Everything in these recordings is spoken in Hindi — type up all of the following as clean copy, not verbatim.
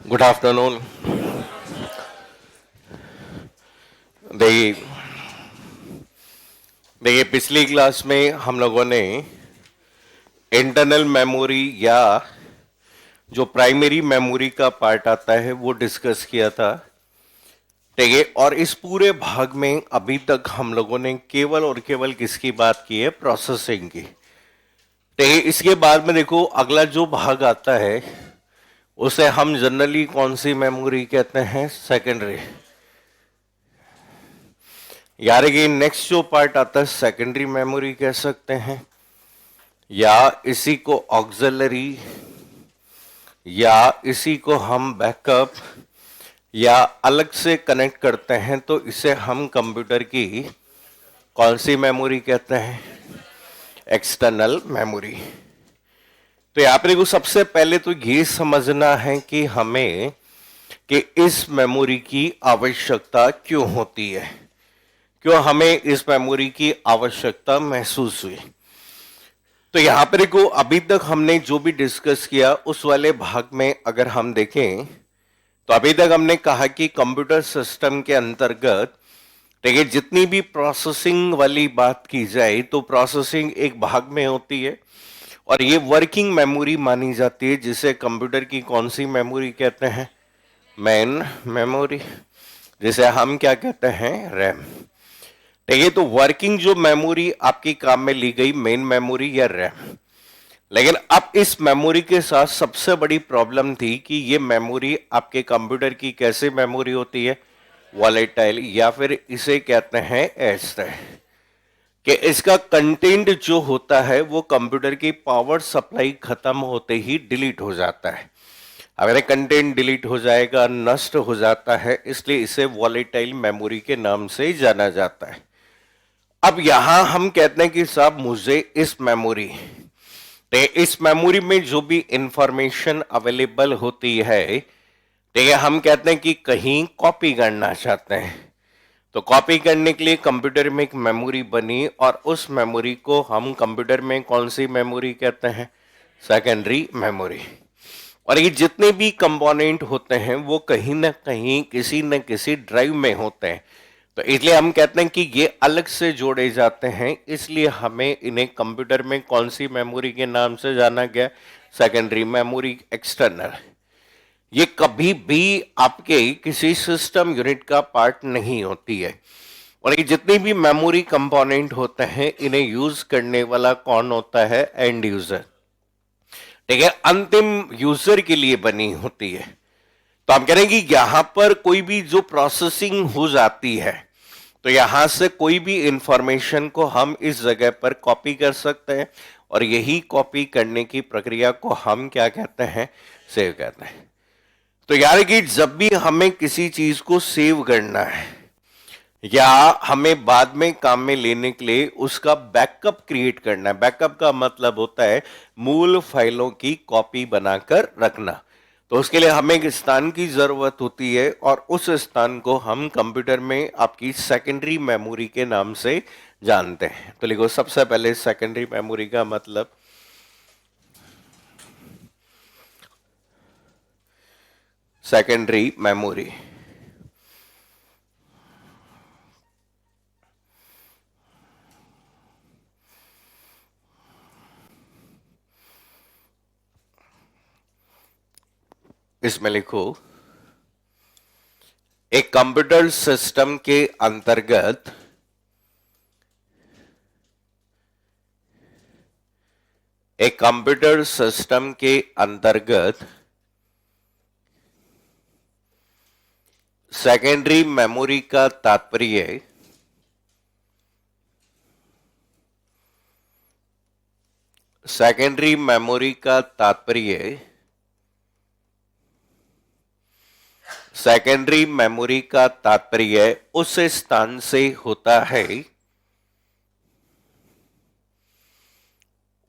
Good afternoon. देखिए देखिए पिछली क्लास में हम लोगों ने इंटरनल मेमोरी या जो प्राइमरी मेमोरी का पार्ट आता है वो डिस्कस किया था। ठीक है, और इस पूरे भाग में अभी तक हम लोगों ने केवल और केवल किसकी बात की है? प्रोसेसिंग की। ठीक है, इसके बाद में देखो अगला जो भाग आता है उसे हम जनरली कौन सी मेमोरी कहते हैं? सेकेंडरी। यार कि नेक्स्ट जो पार्ट आता है सेकेंडरी मेमोरी कह सकते हैं, या इसी को ऑक्सिलरी, या इसी को हम बैकअप, या अलग से कनेक्ट करते हैं तो इसे हम कंप्यूटर की कौन सी मेमोरी कहते हैं? External memory. तो यहाँ पे देखो सबसे पहले तो ये समझना है कि हमें कि इस मेमोरी की आवश्यकता क्यों होती है, क्यों हमें इस मेमोरी की आवश्यकता महसूस हुई। तो यहां पर देखो अभी तक हमने जो भी डिस्कस किया उस वाले भाग में अगर हम देखें तो अभी तक हमने कहा कि कंप्यूटर सिस्टम के अंतर्गत देखिए जितनी भी प्रोसेसिंग वाली बात की जाए तो प्रोसेसिंग एक भाग में होती है और ये वर्किंग मेमोरी मानी जाती है, जिसे कंप्यूटर की कौन सी मेमोरी कहते हैं? मेन मेमोरी, जिसे हम क्या कहते हैं? रैम। देखिए तो वर्किंग जो मेमोरी आपकी काम में ली गई मेन मेमोरी या रैम, लेकिन अब इस मेमोरी के साथ सबसे बड़ी प्रॉब्लम थी कि ये मेमोरी आपके कंप्यूटर की कैसे मेमोरी होती है? वॉलेटाइल, या फिर इसे कहते हैं ऐसे कि इसका कंटेंट जो होता है वो कंप्यूटर की पावर सप्लाई खत्म होते ही डिलीट हो जाता है। अगर कंटेंट डिलीट हो जाएगा, नष्ट हो जाता है, इसलिए इसे वॉलेटाइल मेमोरी के नाम से जाना जाता है। अब यहां हम कहते हैं कि साहब मुझे इस मेमोरी में जो भी इंफॉर्मेशन अवेलेबल होती है, ठीक है, हम कहते हैं कि कहीं कॉपी करना चाहते हैं तो कॉपी करने के लिए कंप्यूटर में एक मेमोरी बनी और उस मेमोरी को हम कंप्यूटर में कौन सी मेमोरी कहते हैं? Secondary memory. और ये जितने भी कंपोनेंट होते हैं वो कहीं ना कहीं किसी न किसी ड्राइव में होते हैं, तो इसलिए हम कहते हैं कि ये अलग से जोड़े जाते हैं, इसलिए हमें इन्हें कंप्यूटर में कौन सी मेमोरी के नाम से जाना गया? Secondary memory, external. ये कभी भी आपके किसी सिस्टम यूनिट का पार्ट नहीं होती है। और ये जितनी भी मेमोरी कंपोनेंट होते हैं इन्हें यूज करने वाला कौन होता है? And user. ठीक है, अंतिम यूजर के लिए बनी होती है। तो हम कह रहे हैं कि यहां पर कोई भी जो प्रोसेसिंग हो जाती है तो यहां से कोई भी इंफॉर्मेशन को हम इस जगह पर कॉपी कर सकते हैं और यही कॉपी करने की प्रक्रिया को हम क्या कहते हैं? सेव कहते हैं। तो यार कि जब भी हमें किसी चीज को सेव करना है या हमें बाद में काम में लेने के लिए उसका बैकअप क्रिएट करना है, बैकअप का मतलब होता है मूल फाइलों की कॉपी बनाकर रखना, तो उसके लिए हमें एक स्थान की जरूरत होती है और उस स्थान को हम कंप्यूटर में आपकी सेकेंडरी मेमोरी के नाम से जानते हैं। तो लिखो सबसे पहले सेकेंडरी मेमोरी का मतलब सेकेंडरी मेमोरी। इसमें लिखो एक कंप्यूटर सिस्टम के अंतर्गत एक कंप्यूटर सिस्टम के अंतर्गत सेकेंडरी मेमोरी का तात्पर्य सेकेंडरी मेमोरी का तात्पर्य सेकेंडरी मेमोरी का तात्पर्य उस स्थान से होता है,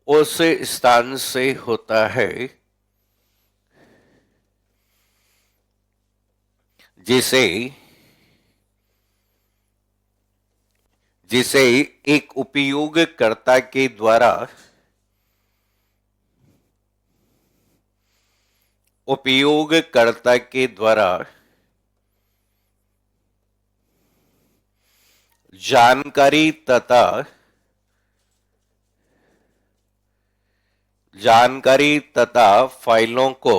उस स्थान से होता है जिसे जिसे एक उपयोगकर्ता के द्वारा उपयोगकर्ता के द्वारा जानकारी तथा फाइलों को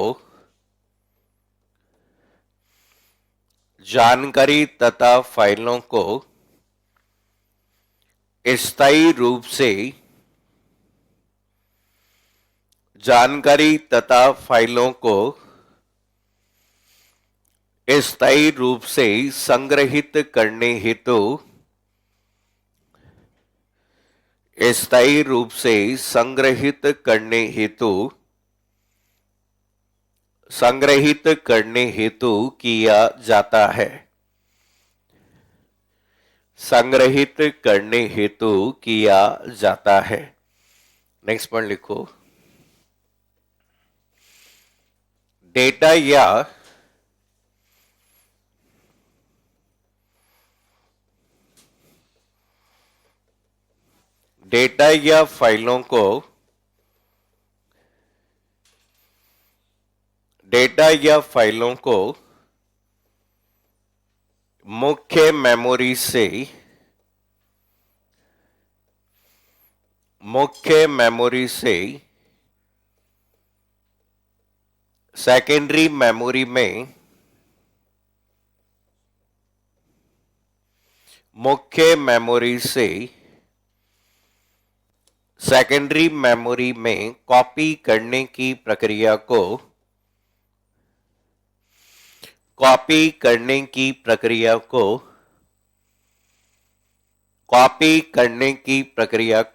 स्थायी रूप से संग्रहित करने हेतु किया जाता है। नेक्स्ट पॉइंट लिखो। डेटा या फाइलों को मुख्य मेमोरी से सेकेंडरी मेमोरी में कॉपी करने की प्रक्रिया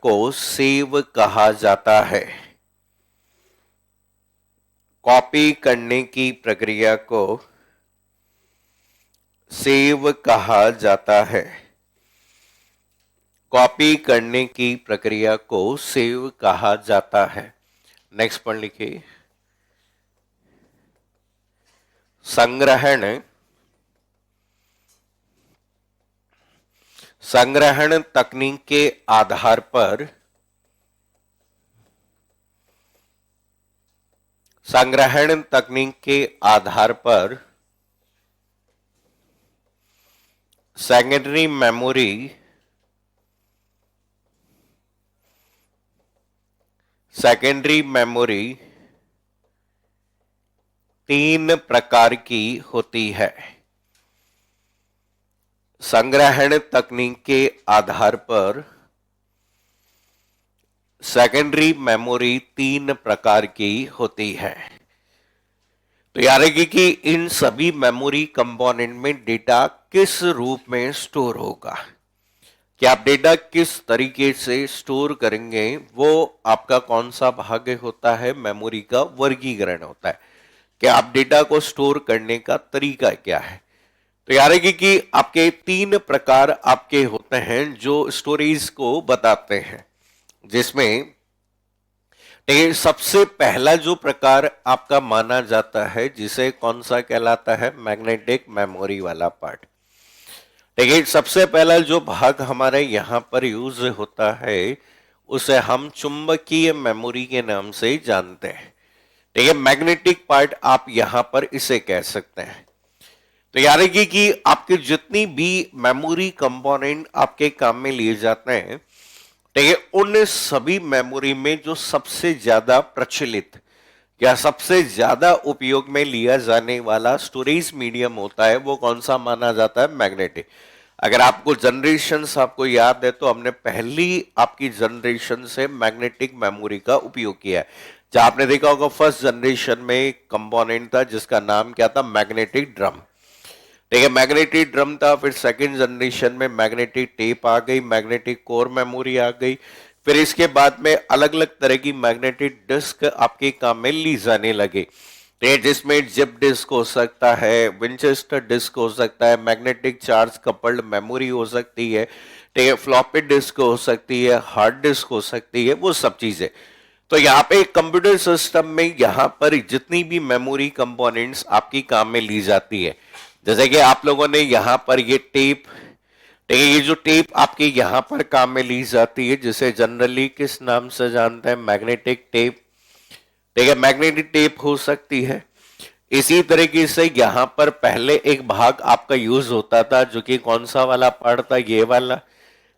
को सेव कहा जाता है। नेक्स्ट पॉइंट लिखिए। संग्रहण तकनीक के आधार पर सेकेंडरी मेमोरी 3 प्रकार की होती है। संग्रहण तकनीक के आधार पर सेकेंडरी मेमोरी 3 प्रकार की होती है। तो याद रखिए कि इन सभी मेमोरी कंपोनेंट में डेटा किस रूप में स्टोर होगा, कि आप डेटा किस तरीके से स्टोर करेंगे, वो आपका कौन सा भाग होता है, मेमोरी का वर्गीकरण होता है कि आप डेटा को स्टोर करने का तरीका क्या है। तो याद रखिए कि आपके 3 प्रकार आपके होते हैं जो स्टोरेज को बताते हैं, जिसमें सबसे पहला जो प्रकार आपका माना जाता है जिसे कौन सा कहलाता है, मैग्नेटिक मेमोरी वाला पार्ट। देखिए सबसे पहला जो भाग हमारे यहाँ पर यूज होता है उसे हम चुंबकीय मेमोरी के नाम से जानते हैं। देखिए मैग्नेटिक पार्ट आप यहां पर इसे कह सकते हैं। तो याद रखिए कि आपके जितनी भी मेमोरी कंपोनेंट आपके काम में लिए जाते हैं, देखिए उन सभी मेमोरी में जो सबसे ज्यादा प्रचलित या सबसे ज्यादा उपयोग में लिया जाने वाला स्टोरेज मीडियम होता है वो कौन सा माना जाता है, मैग्नेटिक। अगर आपको जनरेशंस आपको याद है तो हमने पहली आपकी जनरेशन से मैग्नेटिक मेमोरी का उपयोग किया है, जहां आपने देखा होगा फर्स्ट जनरेशन में एक कंपोनेंट था जिसका नाम क्या था, मैग्नेटिक ड्रम। ठीक है, मैग्नेटिक ड्रम था। फिर सेकंड जनरेशन में मैग्नेटिक टेप आ गई, मैग्नेटिक कोर मेमोरी आ गई। फिर इसके बाद में अलग अलग तरह की मैग्नेटिक डिस्क आपके काम में ली जाने लगे, जिसमें जिप डिस्क हो सकता है, विंचेस्टर डिस्क हो सकता है, मैग्नेटिक चार्ज कपल्ड मेमोरी हो सकती है, ठीक है, फ्लॉपी डिस्क हो सकती है, हार्ड डिस्क हो सकती है, वो सब चीजें। तो यहाँ पे कंप्यूटर सिस्टम में यहाँ पर जितनी भी मेमोरी कंपोनेंट्स आपकी काम में ली जाती है, जैसे कि आप लोगों ने यहाँ पर ये टेप, ठीक है, ये जो टेप आपके यहाँ पर काम में ली जाती है जिसे जनरली किस नाम से जानते हैं, मैग्नेटिक टेप। ठीक है, मैग्नेटिक टेप हो सकती है। इसी तरीके से यहां पर पहले एक भाग आपका यूज होता था जो कि कौन सा वाला पार्ट था, ये वाला,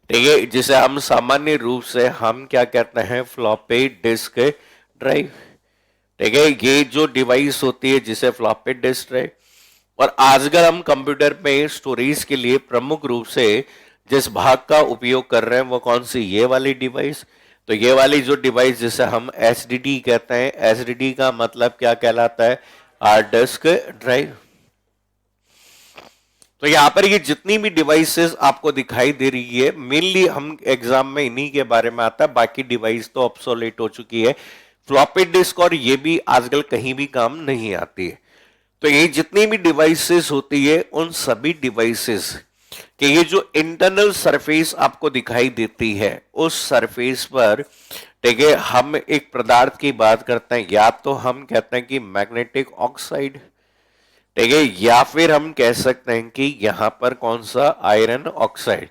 ठीक है, जिसे हम सामान्य रूप से हम क्या कहते हैं, फ्लॉपी डिस्क ड्राइव, ठीक है, ये जो डिवाइस होती है जिसे फ्लॉपी डिस्क ड्राइव। और आजकल हम कंप्यूटर में स्टोरेज के लिए प्रमुख रूप से जिस भाग का उपयोग कर रहे हैं वो कौन सी, ये वाली डिवाइस। तो ये वाली जो डिवाइस जिसे हम एसडीडी कहते हैं, एसडीडी का मतलब क्या कहलाता है, हार्ड डिस्क ड्राइव। तो यहां पर ये जितनी भी डिवाइसेस आपको दिखाई दे रही है, मेनली हम एग्जाम में इन्हीं के बारे में आता है, बाकी डिवाइस तो ऑब्सोलेट हो चुकी है। फ्लॉपी डिस्क और ये भी आजकल कहीं भी काम नहीं आती है। तो ये जितनी भी डिवाइसेस होती है उन सभी डिवाइसेस कि ये जो इंटरनल सरफेस आपको दिखाई देती है उस सरफेस पर, ठीक है, हम एक पदार्थ की बात करते हैं, या तो हम कहते हैं कि मैग्नेटिक ऑक्साइड, ठीक है, या फिर हम कह सकते हैं कि यहां पर कौन सा, आयरन ऑक्साइड।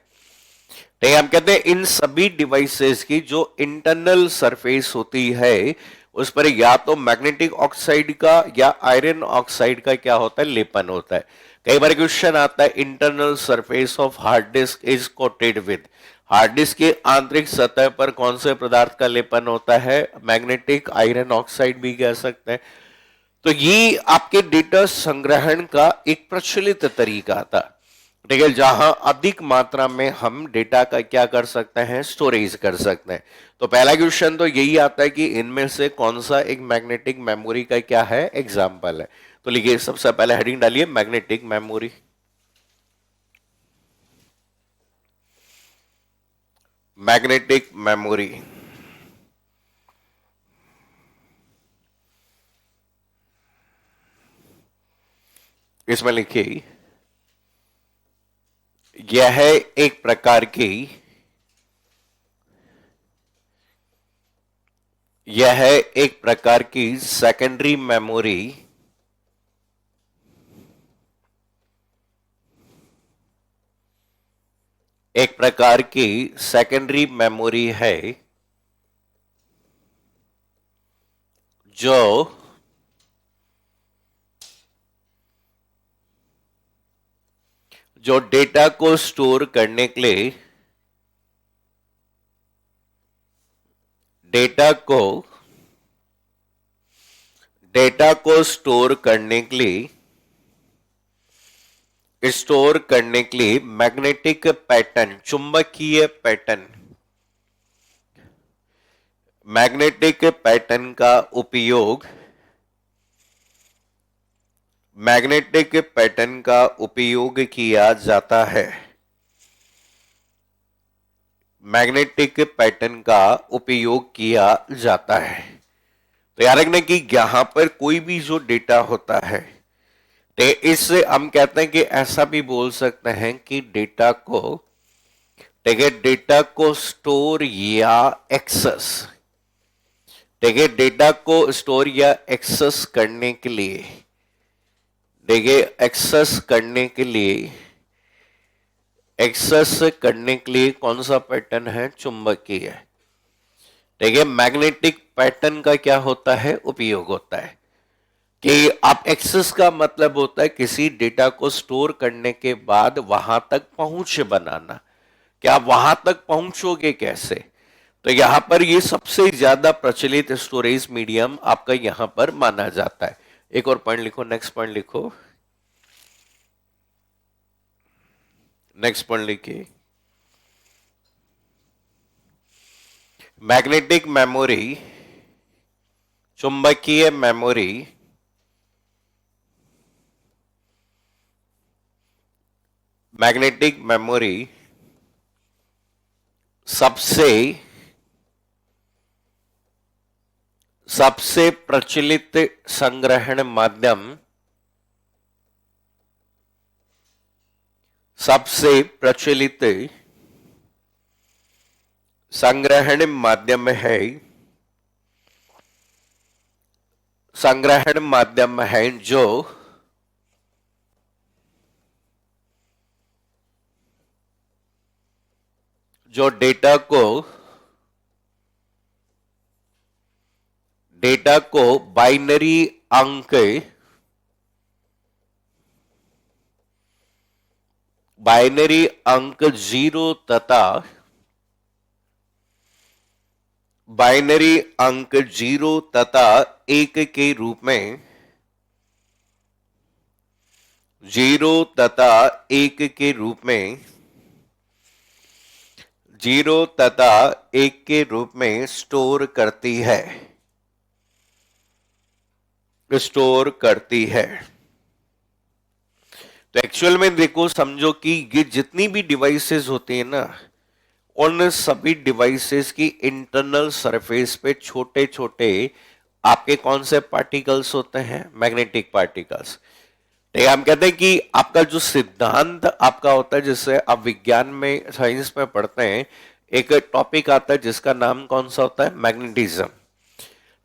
ठीक है, हम कहते हैं इन सभी डिवाइसेस की जो इंटरनल सरफेस होती है उस पर या तो मैग्नेटिक ऑक्साइड का या आयरन ऑक्साइड का क्या होता है, लेपन होता है। कई बार क्वेश्चन आता है, internal surface of hard disk is coated with, hard disk की आंतरिक सतह पर कौन से पदार्थ का लेपन होता है, मैग्नेटिक आयरन ऑक्साइड भी कह सकते हैं। तो ये आपके डेटा संग्रहण का एक प्रचलित तरीका था, ठीक है, जहां अधिक मात्रा में हम डेटा का क्या कर सकते हैं, स्टोरेज कर सकते हैं। तो पहला क्वेश्चन तो यही आता है कि इनमें से कौन सा एक मैग्नेटिक मेमोरी का क्या है, एग्जाम्पल है। तो लिखिए, सबसे पहले हेडिंग डालिए मैग्नेटिक मेमोरी। मैग्नेटिक मेमोरी, इसमें लिखिए, यह है एक प्रकार की, यह है एक प्रकार की सेकेंडरी मेमोरी, एक प्रकार की सेकेंडरी मेमोरी है जो डेटा को स्टोर करने के लिए, डेटा को स्टोर करने के लिए मैग्नेटिक पैटर्न, चुंबकीय पैटर्न, मैग्नेटिक पैटर्न का उपयोग, मैग्नेटिक पैटर्न का उपयोग किया जाता है, मैग्नेटिक पैटर्न का उपयोग किया जाता है। तो याद रखना कि यहां पर कोई भी जो डेटा होता है, तो इससे हम कहते हैं कि ऐसा भी बोल सकते हैं कि डेटा को, ठीक है, डेटा को स्टोर या एक्सेस, ठीक है, डेटा को स्टोर या एक्सेस करने के लिए, देखिए, एक्सेस करने के लिए कौन सा पैटर्न है, चुंबकीय है, ठीक है। मैग्नेटिक पैटर्न का क्या होता है, उपयोग होता है कि आप एक्सेस का मतलब होता है किसी डेटा को स्टोर करने के बाद वहां तक पहुंच बनाना। क्या आप वहां तक पहुंचोगे कैसे, तो यहां पर ये सबसे ज्यादा प्रचलित स्टोरेज मीडियम आपका यहां पर माना जाता है। एक और पॉइंट लिखो, नेक्स्ट पॉइंट लिखो, नेक्स्ट पॉइंट लिखिए, मैग्नेटिक मेमोरी, चुंबकीय मेमोरी, मैग्नेटिक मेमोरी सबसे प्रचलित संग्रहण माध्यम, सबसे प्रचलित संग्रहण माध्यम है, संग्रहण माध्यम है जो डेटा को बाइनरी अंक, बाइनरी अंक 0 तथा बाइनरी अंक 0 तथा 1 के रूप में 0 तथा 1 के रूप में 0 तथा 1 के रूप में स्टोर करती है तो एक्चुअल में देखो, समझो कि ये जितनी भी डिवाइसेस होती है ना, उन सभी डिवाइसेस की इंटरनल सरफेस पे छोटे छोटे आपके कौन से पार्टिकल्स होते हैं? Magnetic particles. ठीक है, हम कहते हैं कि आपका जो सिद्धांत आपका होता है, जिससे आप विज्ञान में साइंस में पढ़ते हैं, एक टॉपिक आता है जिसका नाम कौन सा होता है? मैग्नेटिज्म।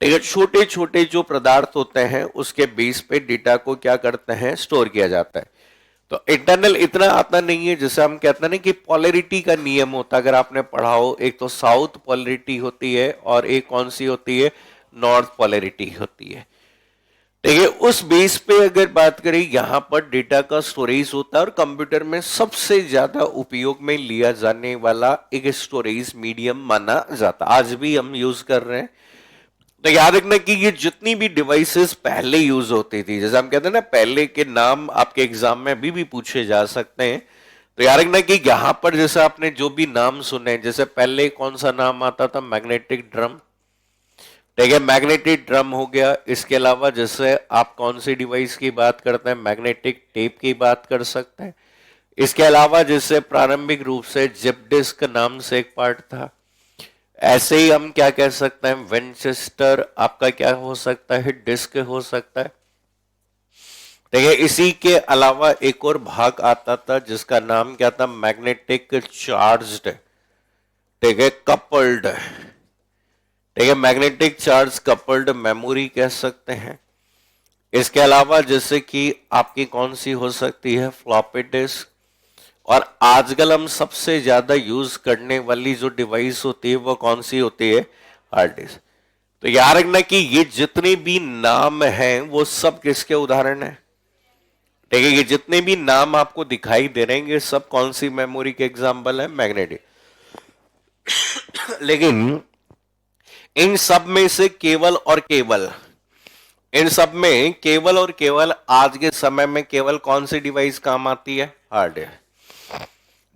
ठीक है, छोटे छोटे जो पदार्थ होते हैं उसके बेस पे डेटा को क्या करते हैं? स्टोर किया जाता है। तो इंटरनल इतना आता नहीं है, जैसे हम कहते हैं ना कि पोलैरिटी का नियम होता है, अगर आपने पढ़ा हो, एक तो साउथ पोलैरिटी होती है और एक कौन सी होती है? नॉर्थ पोलैरिटी होती है। ठीक है, उस बेस पे अगर बात करें, यहां पर डेटा का स्टोरेज होता है और कंप्यूटर में सबसे ज्यादा उपयोग में लिया जाने वाला एक स्टोरेज मीडियम माना जाता है। आज भी हम यूज कर रहे हैं। तो याद रखना कि ये जितनी भी डिवाइसेस पहले यूज होती थी, जैसे हम कहते हैं ना, पहले के नाम आपके एग्जाम में अभी भी पूछे जा सकते हैं। तो याद रखना कि यहां पर जैसे आपने जो भी नाम सुने, जैसे पहले कौन सा नाम आता था? Magnetic drum. ठीक है, मैग्नेटिक ड्रम हो गया। इसके अलावा जैसे आप कौन सी डिवाइस की बात करते हैं? मैग्नेटिक टेप की बात कर सकते हैं। इसके अलावा जैसे प्रारंभिक रूप से जिप डिस्क नाम से एक पार्ट था, ऐसे ही हम क्या कह सकते हैं? विंचेस्टर आपका क्या हो सकता है? डिस्क हो सकता है। ठीक है, इसी के अलावा एक और भाग आता था जिसका नाम क्या था? Magnetic charged. ठीक है, कपल्ड। ठीक है, मैग्नेटिक चार्ज कपल्ड मेमोरी कह सकते हैं। इसके अलावा जैसे कि आपकी कौन सी हो सकती है? Floppy disk. और आजकल हम सबसे ज्यादा यूज करने वाली जो डिवाइस होती है वो कौन सी होती है? Hard disk. तो याद रखना कि ये जितने भी नाम हैं वो सब किसके उदाहरण हैं? ठीक है, ये जितने भी नाम आपको दिखाई दे रहे हैं ये सब कौन सी मेमोरी के एग्जाम्पल है? मैग्नेटिक। लेकिन इन सब में से केवल और केवल इन सब में केवल और केवल आज के समय में केवल कौन सी डिवाइस काम आती है? Hard disk.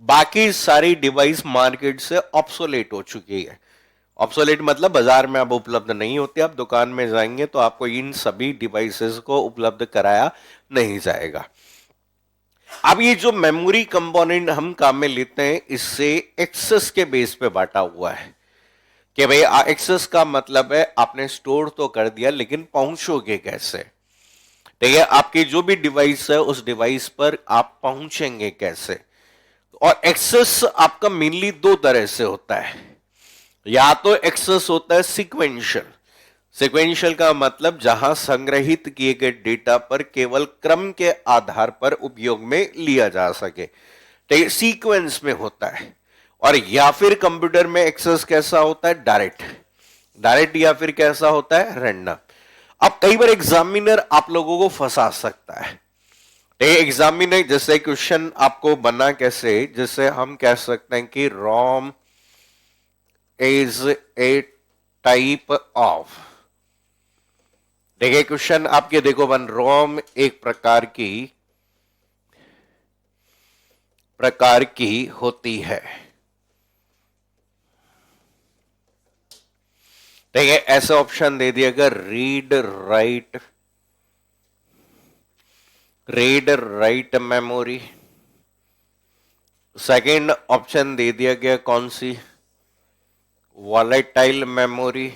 बाकी सारी डिवाइस मार्केट से ऑब्सोलेट हो चुकी है। ऑब्सोलेट मतलब बाजार में अब उपलब्ध नहीं होती। आप दुकान में जाएंगे तो आपको इन सभी डिवाइसेस को उपलब्ध कराया नहीं जाएगा। अब ये जो मेमोरी कंपोनेंट हम काम में लेते हैं, इससे एक्सेस के बेस पे बांटा हुआ है कि भाई एक्सेस का मतलब है आपने स्टोर तो कर दिया, लेकिन पहुंचोगे कैसे? ठीक है, आपकी जो भी डिवाइस है उस डिवाइस पर आप पहुंचेंगे कैसे? और एक्सेस आपका मेनली दो तरह से होता है। या तो एक्सेस होता है सिक्वेंशियल। सिक्वेंशियल का मतलब जहां संग्रहित किए गए डेटा पर केवल क्रम के आधार पर उपयोग में लिया जा सके, तो सीक्वेंस में होता है। और या फिर कंप्यूटर में एक्सेस कैसा होता है? डायरेक्ट। डायरेक्ट या फिर कैसा होता है? रैंडम। अब कई बार एग्जामिनर आप लोगों को फंसा सकता है। एग्जामिनर जैसे क्वेश्चन आपको बना कैसे, जैसे हम कह सकते हैं कि रोम इज ए टाइप ऑफ। देखिए क्वेश्चन आपके देखो बन, रोम एक प्रकार की होती है। देखिए ऐसा ऑप्शन दे दिया गया, read write memory. Second option दे दिया गया कौन सी? Volatile memory.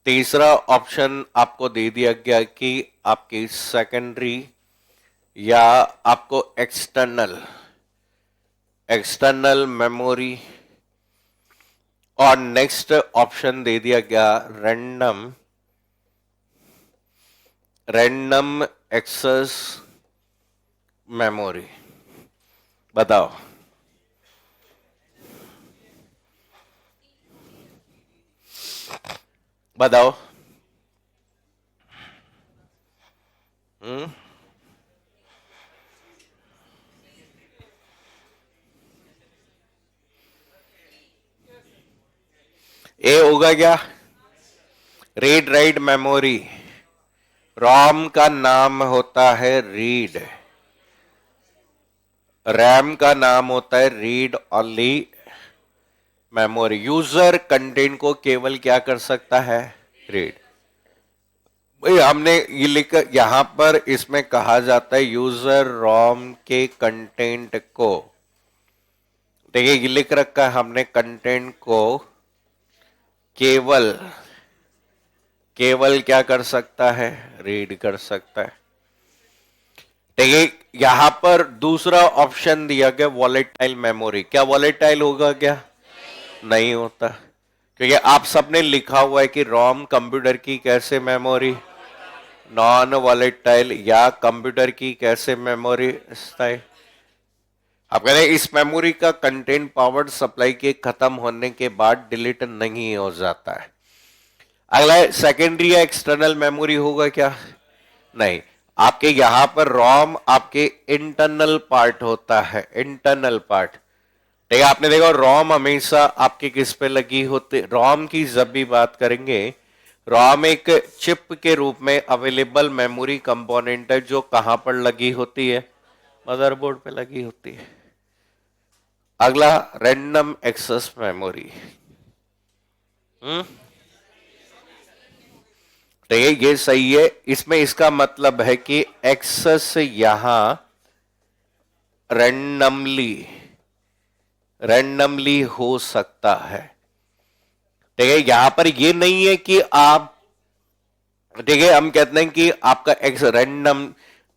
तीसरा ऑप्शन आपको दे दिया गया कि आपकी सेकेंडरी या आपको एक्सटर्नल मेमोरी। और नेक्स्ट ऑप्शन दे दिया गया रैंडम एक्सेस मेमोरी। बताओ। बताओ। हम्म ए होगा क्या? Read write memory. रॉम का नाम होता है रीड, रैम का नाम होता है read only memory. User content को केवल क्या कर सकता है? रीड। भाई हमने ये लिखा यहां पर, इसमें कहा जाता है यूजर रॉम के कंटेंट को, देखिए ये लिख रखा है हमने, कंटेंट को केवल केवल क्या कर सकता है? रीड कर सकता है। देखिए यहां पर दूसरा ऑप्शन दिया गया वॉलेटाइल मेमोरी। क्या वॉलेटाइल होगा क्या? नहीं होता, क्योंकि आप सबने लिखा हुआ है कि रॉम कंप्यूटर की कैसे मेमोरी? Non volatile. या कंप्यूटर की कैसे मेमोरी? स्थायी। आप कह रहे हैं इस मेमोरी का कंटेंट पावर सप्लाई के खत्म होने के बाद डिलीट नहीं हो जाता है। अगला है सेकेंडरी या एक्सटर्नल मेमोरी होगा क्या? नहीं। आपके यहां पर रॉम आपके इंटरनल पार्ट होता है, इंटरनल पार्ट। ठीक है, आपने देखा रॉम हमेशा आपके किस पे लगी होती? रॉम की जब भी बात करेंगे, रॉम एक चिप के रूप में अवेलेबल मेमोरी कंपोनेंट है जो कहां पर लगी होती है? मदरबोर्ड पे लगी होती है। अगला रैंडम एक्सेस मेमोरी। तो ये सही है। इसमें इसका मतलब है कि एक्सेस यहां रैंडमली हो सकता है। ठीक है, यहां पर ये नहीं है कि आप, ठीक है, हम कहते हैं कि आपका एक्स रैंडम,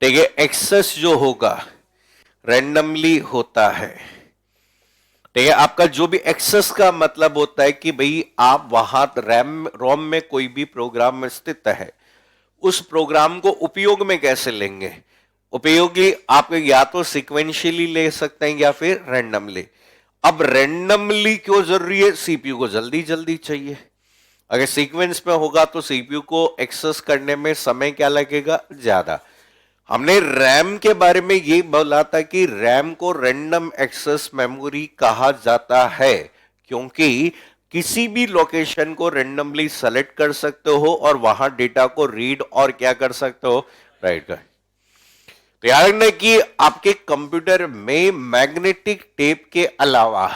ठीक है, एक्सेस जो होगा रैंडमली होता है। ठीक है, आपका जो भी एक्सेस का मतलब होता है कि भाई आप वहां रोम में कोई भी प्रोग्राम स्थित है, उस प्रोग्राम को उपयोग में कैसे लेंगे? उपयोगी आप या तो सिक्वेंशियली ले सकते हैं या फिर रैंडमली। अब रैंडमली क्यों जरूरी है? सीपीयू को जल्दी जल्दी चाहिए। अगर सीक्वेंस में होगा तो सीपीयू को एक्सेस करने में समय क्या लगेगा? ज्यादा। हमने रैम के बारे में ये बोला था कि रैम को रैंडम एक्सेस मेमोरी कहा जाता है, क्योंकि किसी भी लोकेशन को रैंडमली सेलेक्ट कर सकते हो और वहां डेटा को रीड और क्या कर सकते हो? राइट कर। तो याद रखना कि आपके कंप्यूटर में मैग्नेटिक टेप के अलावा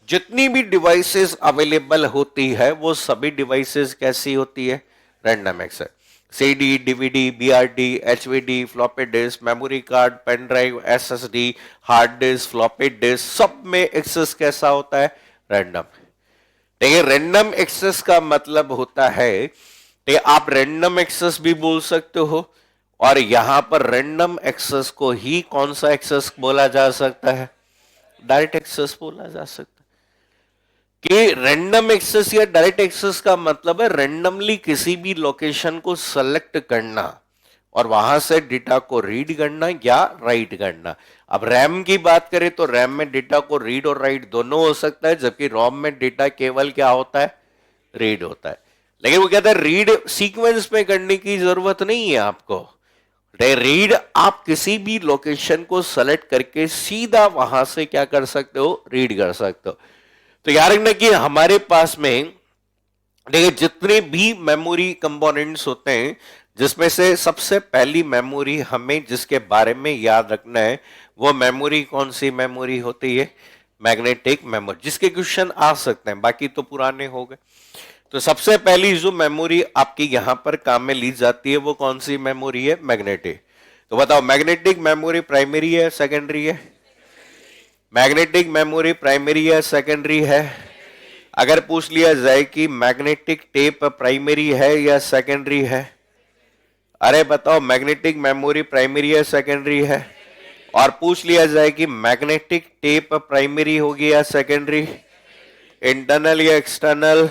जितनी भी डिवाइसेस अवेलेबल होती है वो सभी डिवाइसेस कैसी होती है? Random access. CD, DVD, BRD, HVD, floppy disk, memory card, pen drive, SSD, hard disk, floppy disk, सब में एक्सेस कैसा होता है? रैंडम। देखिए रैंडम एक्सेस का मतलब होता है कि आप रैंडम एक्सेस भी बोल सकते हो, और यहां पर रैंडम एक्सेस को ही कौन सा एक्सेस बोला जा सकता है? डायरेक्ट एक्सेस बोला जा सकता है। कि रैंडम एक्सेस या डायरेक्ट एक्सेस का मतलब है रैंडमली किसी भी लोकेशन को सेलेक्ट करना और वहां से डेटा को रीड करना या राइट करना। अब रैम की बात करें तो रैम में डेटा को रीड और राइट दोनों हो सकता है, जबकि रोम में डेटा केवल क्या होता है? रीड होता है। लेकिन वो कहता है रीड सीक्वेंस में करने की जरूरत नहीं है आपको। रीड आप किसी भी लोकेशन को सेलेक्ट करके सीधा वहां से क्या कर सकते हो? रीड कर सकते हो। तो याद रखना कि हमारे पास में देखिए जितने भी मेमोरी कंपोनेंट्स होते हैं, जिसमें से सबसे पहली मेमोरी हमें जिसके बारे में याद रखना है, वो मेमोरी कौन सी मेमोरी होती है? मैग्नेटिक मेमोरी, जिसके क्वेश्चन आ सकते हैं, बाकी तो पुराने हो गए। तो सबसे पहली जो मेमोरी आपकी यहां पर काम में ली जाती है वो कौन सी मेमोरी है? मैग्नेटिक। तो बताओ मैग्नेटिक मेमोरी प्राइमरी है सेकेंडरी है? मैग्नेटिक मेमोरी प्राइमरी है सेकेंडरी है? अगर पूछ लिया जाए कि मैग्नेटिक टेप प्राइमरी है या सेकेंडरी है? अरे बताओ मैग्नेटिक मेमोरी प्राइमरी है सेकेंडरी है? और पूछ लिया जाए कि मैग्नेटिक टेप प्राइमरी होगी या सेकेंडरी? इंटरनल या एक्सटर्नल?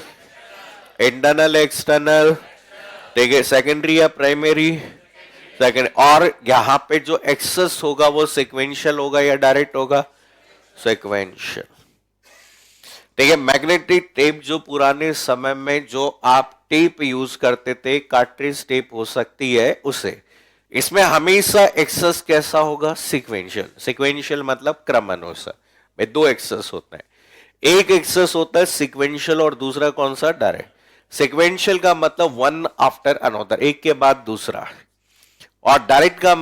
Internal external. ठीक है, सेकेंडरी या प्राइमरी? सेकेंड। और यहां पे जो एक्सेस होगा वो सिक्वेंशियल होगा या डायरेक्ट होगा? सिक्वेंशियल। ठीक है, मैग्नेटिक टेप जो पुराने समय में जो आप टेप यूज करते थे, कार्ट्रिज टेप हो सकती है उसे, इसमें हमेशा एक्सेस कैसा होगा? सिक्वेंशियल। सिक्वेंशियल मतलब क्रमानुसार। में दो एक्सेस होते हैं, एक एक्सेस होता है सिक्वेंशियल और दूसरा कौन सा, डायरेक्ट। सिक्वेंशियल का मतलब वन आफ्टर अनदर, एक के बाद दूसरा, और डायरेक्ट का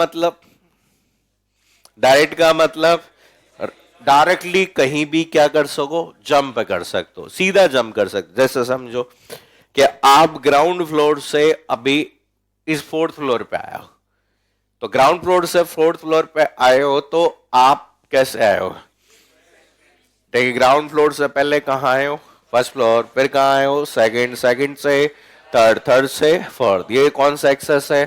मतलब डायरेक्टली कहीं भी क्या कर सको, जंप कर सकते हो, सीधा जंप कर सकते। जैसे समझो कि आप ग्राउंड फ्लोर से अभी इस फोर्थ फ्लोर पे आए हो, तो ग्राउंड फ्लोर से फोर्थ फ्लोर पे आए हो तो आप कैसे आए हो, देखिए ग्राउंड फ्लोर से पहले कहाँ आए हो, फर्स्ट फ्लोर, फिर कहाँ आए हो, सेकंड, सेकंड से थर्ड, थर्ड से फोर्थ। ये कौन सा एक्सेस है,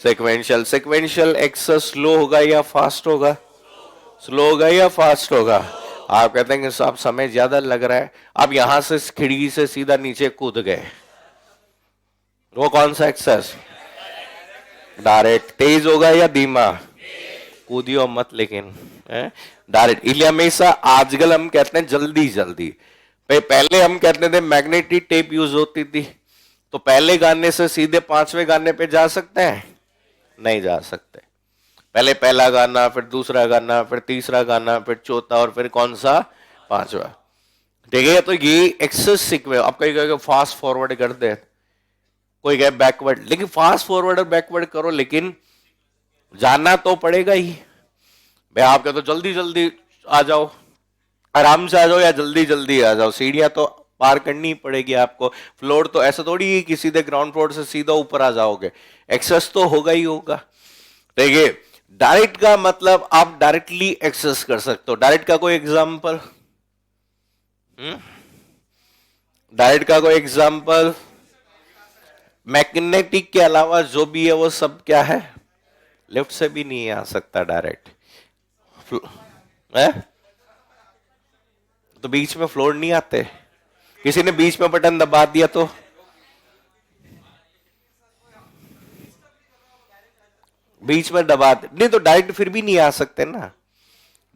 सिक्वेंशियल। सिक्वेंशियल एक्सेस स्लो होगा या फास्ट होगा, स्लो होगा या फास्ट होगा। आप कहते हैं कि साहब समय ज्यादा लग रहा है, आप यहां से खिड़की से सीधा नीचे कूद गए, वो कौन सा एक्सेस, डायरेक्ट। तेज होगा या धीमा, कूदियो मत लेकिन डायरेक्ट। इसलिए हमेशा आजकल हम कहते हैं जल्दी जल्दी, पहले हम कहते थे मैग्नेटिक टेप यूज होती थी, तो पहले गाने से सीधे पांचवें गाने पे जा सकते हैं, नहीं जा सकते। पहले पहला गाना, फिर दूसरा गाना, फिर तीसरा गाना, फिर चौथा, और फिर कौन सा, पांचवा। ठीक है, तो ये एक्सेस सीक्वेंस। आप कहीं कहेंगे फास्ट फॉरवर्ड कर दे, कोई कहे बैकवर्ड, लेकिन फास्ट फॉरवर्ड और बैकवर्ड करो, लेकिन जाना तो पड़ेगा ही। भाई आप कहते तो जल्दी जल्दी आ जाओ, आराम से आ जाओ, या जल्दी जल्दी आ जाओ, सीढ़ियां तो पार करनी ही पड़ेगी आपको। फ्लोर तो ऐसा थोड़ी है कि सीधे ग्राउंड फ्लोर से सीधा ऊपर आ जाओगे, एक्सेस तो होगा ही होगा। देखिए डायरेक्ट का मतलब आप डायरेक्टली एक्सेस कर सकते हो। डायरेक्ट का कोई एग्जांपल, डायरेक्ट का कोई एग्जांपल, मैग्नेटिक के अलावा जो भी है वो सब क्या है, लेफ्ट से भी नहीं आ सकता डायरेक्ट है, तो बीच में फ्लोर नहीं आते। किसी ने बीच में बटन दबा दिया तो बीच में दबा नहीं, तो डायरेक्ट फिर भी नहीं आ सकते ना।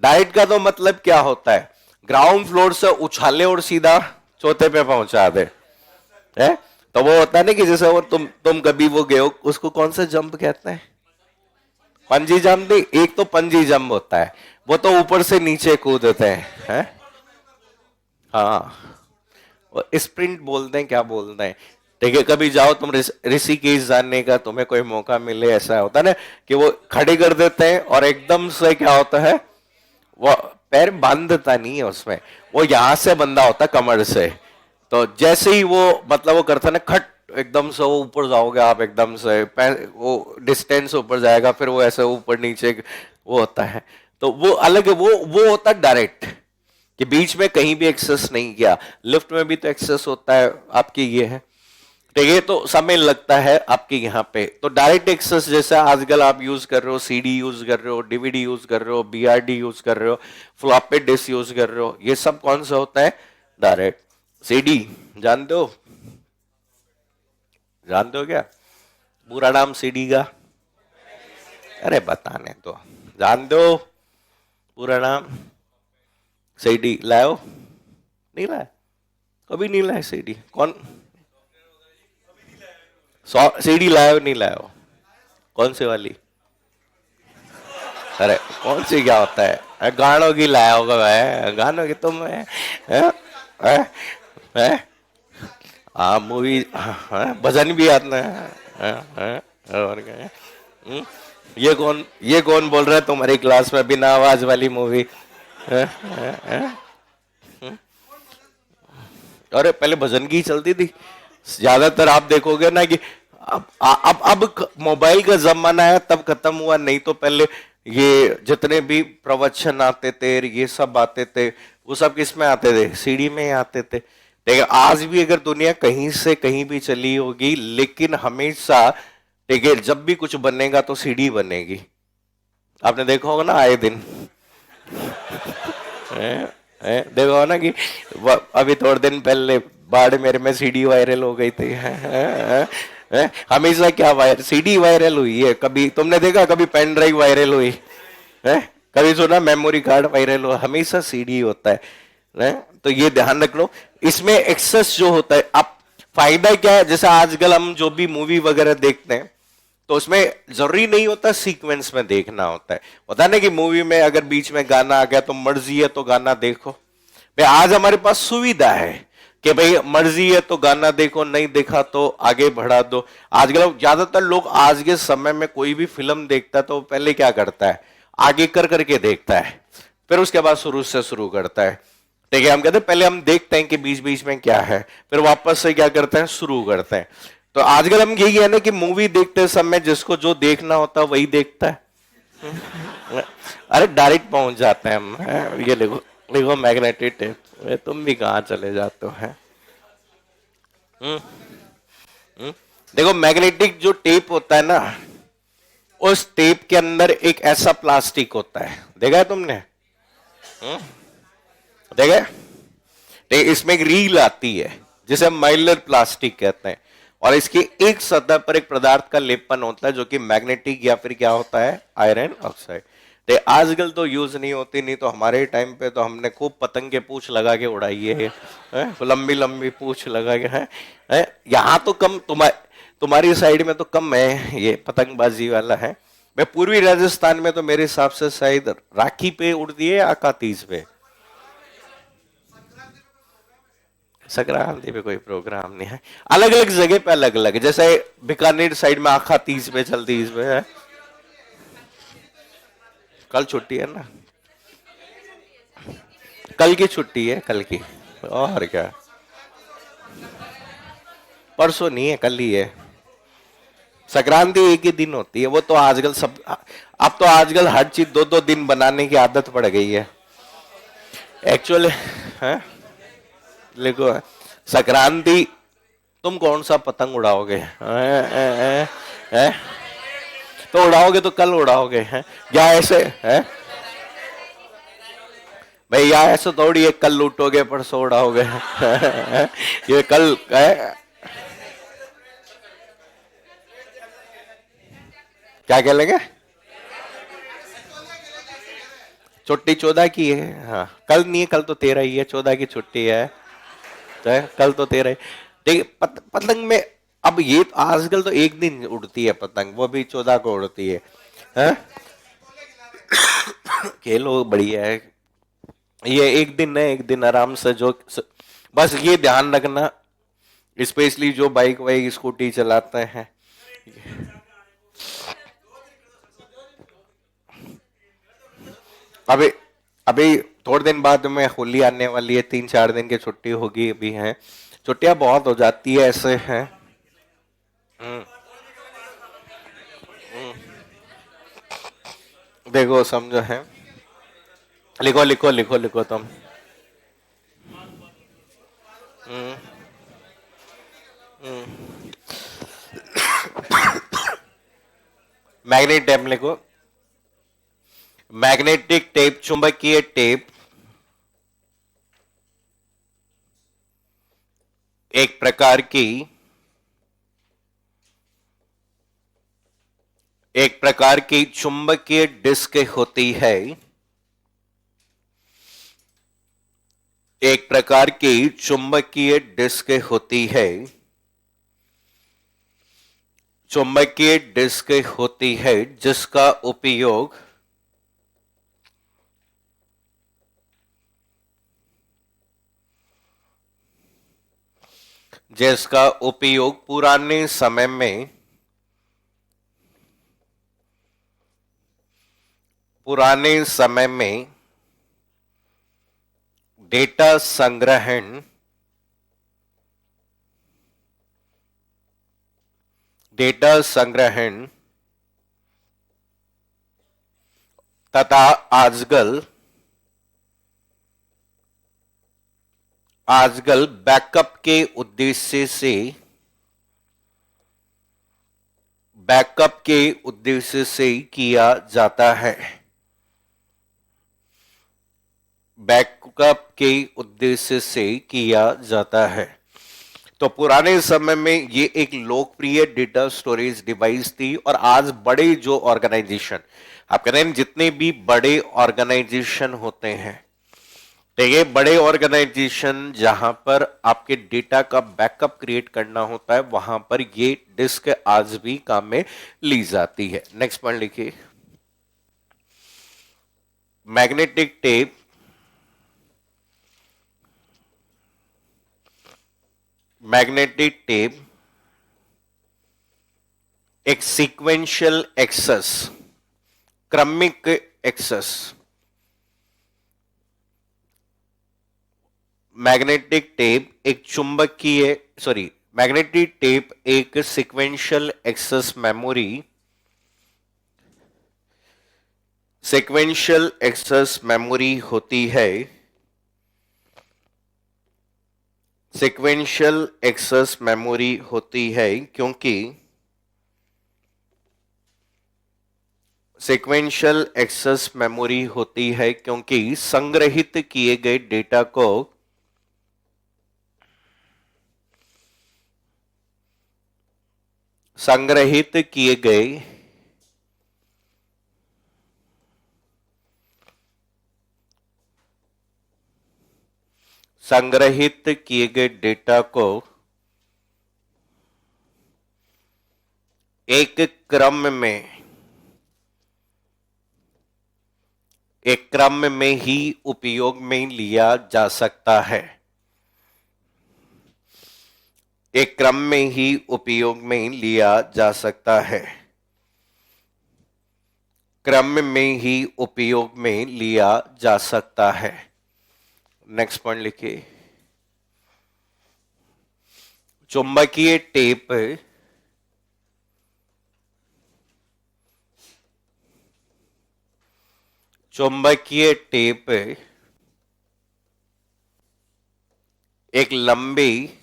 डायरेक्ट का तो मतलब क्या होता है, ग्राउंड फ्लोर से उछाले और सीधा चौथे पे पहुंचा दे, है। तो वो होता है ना कि जैसे वो तुम कभी वो गए हो, उसको कौन सा जंप कहते हैं, पंजी जंप नहीं, एक तो पंजी जंप होता है, वो तो ऊपर से नीचे कूदते हैं, हाँ स्प्रिंट बोलते हैं, क्या बोलते हैं। ठीक है, कभी जाओ तुम ऋषिकेश जानने का तुम्हें कोई मौका मिले, ऐसा होता है ना कि वो खड़े कर देते हैं और एकदम से क्या होता है, वो पैर बांधता नहीं है उसमें, वो यहां से बंधा होता है कमर से, तो जैसे ही वो मतलब वो करता है ना खट, एकदम से वो ऊपर जाओगे आप, एकदम से वो डिस्टेंस ऊपर जाएगा, फिर वो ऐसे ऊपर नीचे वो होता है, तो वो अलग है। वो होता है डायरेक्ट, कि बीच में कहीं भी एक्सेस नहीं किया। लिफ्ट में भी तो एक्सेस होता है आपकी, ये है, ठीक है, तो समय लगता है आपके यहाँ पे। तो डायरेक्ट एक्सेस जैसा आजकल आप यूज कर रहे हो, सीडी यूज कर रहे हो, डीवीडी यूज कर रहे हो, बीआरडी यूज कर रहे हो, फ्लॉपी डिस्क यूज कर रहे हो, ये सब कौन सा होता है, डायरेक्ट। सीडी जानते हो, जानते हो क्या पूरा नाम सीडी का, अरे बताने तो, जानते हो पूरा नाम, सीडी लाओ, नहीं लाया, कभी नहीं लाया सीडी, कौन सीडी लाया नहीं लाया, कौन सी वाली, अरे कौन सी क्या होता है, गानों की लाया होगा मैं, गानों की तुम है हाँ मूवी, भजन भी आता है, और क्या है? ये कौन बोल रहा है तुम्हारी क्लास में बिना आवाज वाली मूवी, अरे पहले भजन की चलती थी ज्यादातर, आप देखोगे ना कि अब मोबाइल का जमाना है तब खत्म हुआ, नहीं तो पहले ये जितने भी प्रवचन आते थे, ये सब आते थे, वो सब किस में आते थे, सीडी में ही आते थे। ठीक है, आज भी अगर दुनिया कहीं से कहीं भी चली होगी, लेकिन हमेशा ठीक है जब भी कुछ बनेगा तो सीडी बनेगी। आपने देखा होगा ना आए दिन देखो ना कि अभी थोड़े दिन पहले बाड़मेर में सीडी वायरल हो गई थी, हमेशा क्या वायरल, सीडी वायरल हुई है। कभी तुमने देखा कभी पेन ड्राइव वायरल हुई है, कभी सुना मेमोरी कार्ड वायरल हुआ, हमेशा सीडी होता है। तो ये ध्यान रख लो, इसमें एक्सेस जो होता है। अब फायदा क्या है, जैसे आजकल हम जो भी मूवी वगैरह देखते हैं तो उसमें जरूरी नहीं होता सीक्वेंस में देखना होता है, होता है ना कि मूवी में अगर बीच में गाना आ गया तो मर्जी है तो गाना देखो, भाई आज हमारे पास सुविधा है कि भाई मर्जी है तो गाना देखो, नहीं देखा तो आगे बढ़ा दो। आजकल ज्यादातर लोग आज के समय में कोई भी फिल्म देखता है तो पहले क्या करता है, आगे कर करके देखता है, फिर उसके बाद शुरू से शुरू करता है। ठीक है, हम कहते हैं पहले हम देखते हैं कि बीच बीच में क्या है, फिर वापस से क्या करते हैं, शुरू करते हैं। तो आजकल हम यही है ना कि मूवी देखते समय जिसको जो देखना होता है वही देखता है। अरे डायरेक्ट पहुंच जाते हैं हम। ये देखो देखो मैग्नेटिक टेप, तुम भी कहां चले जाते हो हैं। देखो मैग्नेटिक जो टेप होता है ना, उस टेप के अंदर एक ऐसा प्लास्टिक होता है, देखा है तुमने? देखा है? इसमें एक रील आती है जिसे हम माइलर प्लास्टिक कहते हैं, और इसकी एक सतह पर एक पदार्थ का लेपन होता है जो कि मैग्नेटिक या फिर क्या होता है, आयरन ऑक्साइड। तो आजकल तो यूज नहीं होती, नहीं तो हमारे टाइम पे तो हमने खूब पतंग के पूछ लगा के उड़ाई है, लंबी लंबी पूछ लगा के है। यहाँ तो कम, तुम्हारी साइड में तो कम है ये पतंगबाजी वाला है। मैं पूर्वी राजस्थान में तो मेरे हिसाब से शायद राखी पे उड़ती है, आका तीज पे। संक्रांति पे कोई प्रोग्राम नहीं है, अलग अलग जगह पे अलग अलग, जैसे बीकानेर साइड में आखा तीज पे चलती, इसमें है। कल छुट्टी है ना, कल की छुट्टी है, कल की। और क्या, परसों नहीं है, कल ही है। संक्रांति एक ही दिन होती है, वो तो आजकल सब, अब तो आजकल हर चीज दो दो दिन बनाने की आदत पड़ गई है एक्चुअली, है। देखो संक्रांति, तुम कौन सा पतंग उड़ाओगे? तो उड़ाओगे तो कल उड़ाओगे, हैं या ऐसे है भैया? ऐसे थोड़ी है कल लूटोगे परसों उड़ाओगे। ये कल है, क्या कह लेंगे? छुट्टी 14 की है, हाँ कल नहीं है, कल तो 13 ही है, 14 की छुट्टी है, तो है कल तो 13 ही। देखिए पतंग में अब ये आजकल तो एक दिन उड़ती है पतंग, वो भी 14 को उड़ती है, हैं? खेलो बढ़िया है, ये एक दिन है, एक दिन आराम से जो, बस ये ध्यान रखना स्पेशली जो बाइक वाइक स्कूटी चलाते हैं। अभी अभी थोड़े दिन बाद में होली आने वाली है, 3-4 दिन की छुट्टी होगी, अभी है छुट्टियां बहुत हो जाती है ऐसे हैं। हम्म, देखो समझो है, लिखो लिखो लिखो लिखो तुम। मैग्नेट टेप लिखो, मैग्नेटिक टेप, चुंबकीय टेप एक प्रकार की, एक प्रकार की चुंबकीय डिस्क होती है, एक प्रकार की चुंबकीय डिस्क होती है, चुंबकीय डिस्क होती है जिसका उपयोग, जिसका उपयोग पुराने समय में, पुराने समय में डेटा संग्रहण, डेटा संग्रहण तथा आजकल, आजकल बैकअप के उद्देश्य से, बैकअप के उद्देश्य से किया जाता है, बैकअप के उद्देश्य से किया जाता है। तो पुराने समय में ये एक लोकप्रिय डेटा स्टोरेज डिवाइस थी, और आज बड़े जो ऑर्गेनाइजेशन, आप कहते हैं जितने भी बड़े ऑर्गेनाइजेशन होते हैं, तो ये बड़े ऑर्गेनाइजेशन जहां पर आपके डेटा का बैकअप क्रिएट करना होता है, वहां पर ये डिस्क आज भी काम में ली जाती है। नेक्स्ट पॉइंट लिखिए, मैग्नेटिक टेप मैग्नेटिक टेप एक सीक्वेंशियल एक्सेस, क्रमिक एक्सेस, मैग्नेटिक टेप एक चुंबकीय मैग्नेटिक टेप एक sequential access memory, sequential access memory होती है। सीक्वेंशियल एक्सेस मेमोरी होती है क्योंकि सीक्वेंशियल एक्सेस मेमोरी होती है क्योंकि संग्रहित किए गए डेटा को संग्रहित किए गए डेटा को एक क्रम में ही उपयोग में लिया जा सकता है। एक क्रम में ही उपयोग में लिया जा सकता है। क्रम में ही उपयोग में लिया जा सकता है। नेक्स्ट पॉइंट लिखिए। चुंबकीय टेप एक लंबी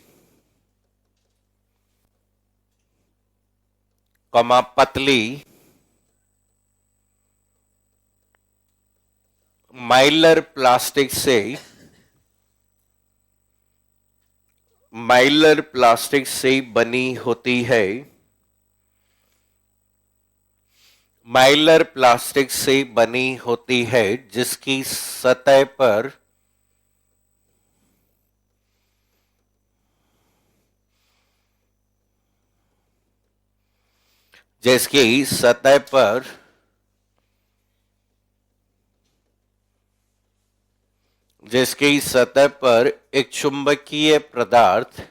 पतली माइलर प्लास्टिक से बनी होती है। माइलर प्लास्टिक से बनी होती है जिसकी सतह पर जिसकी सतह पर एक चुंबकीय पदार्थ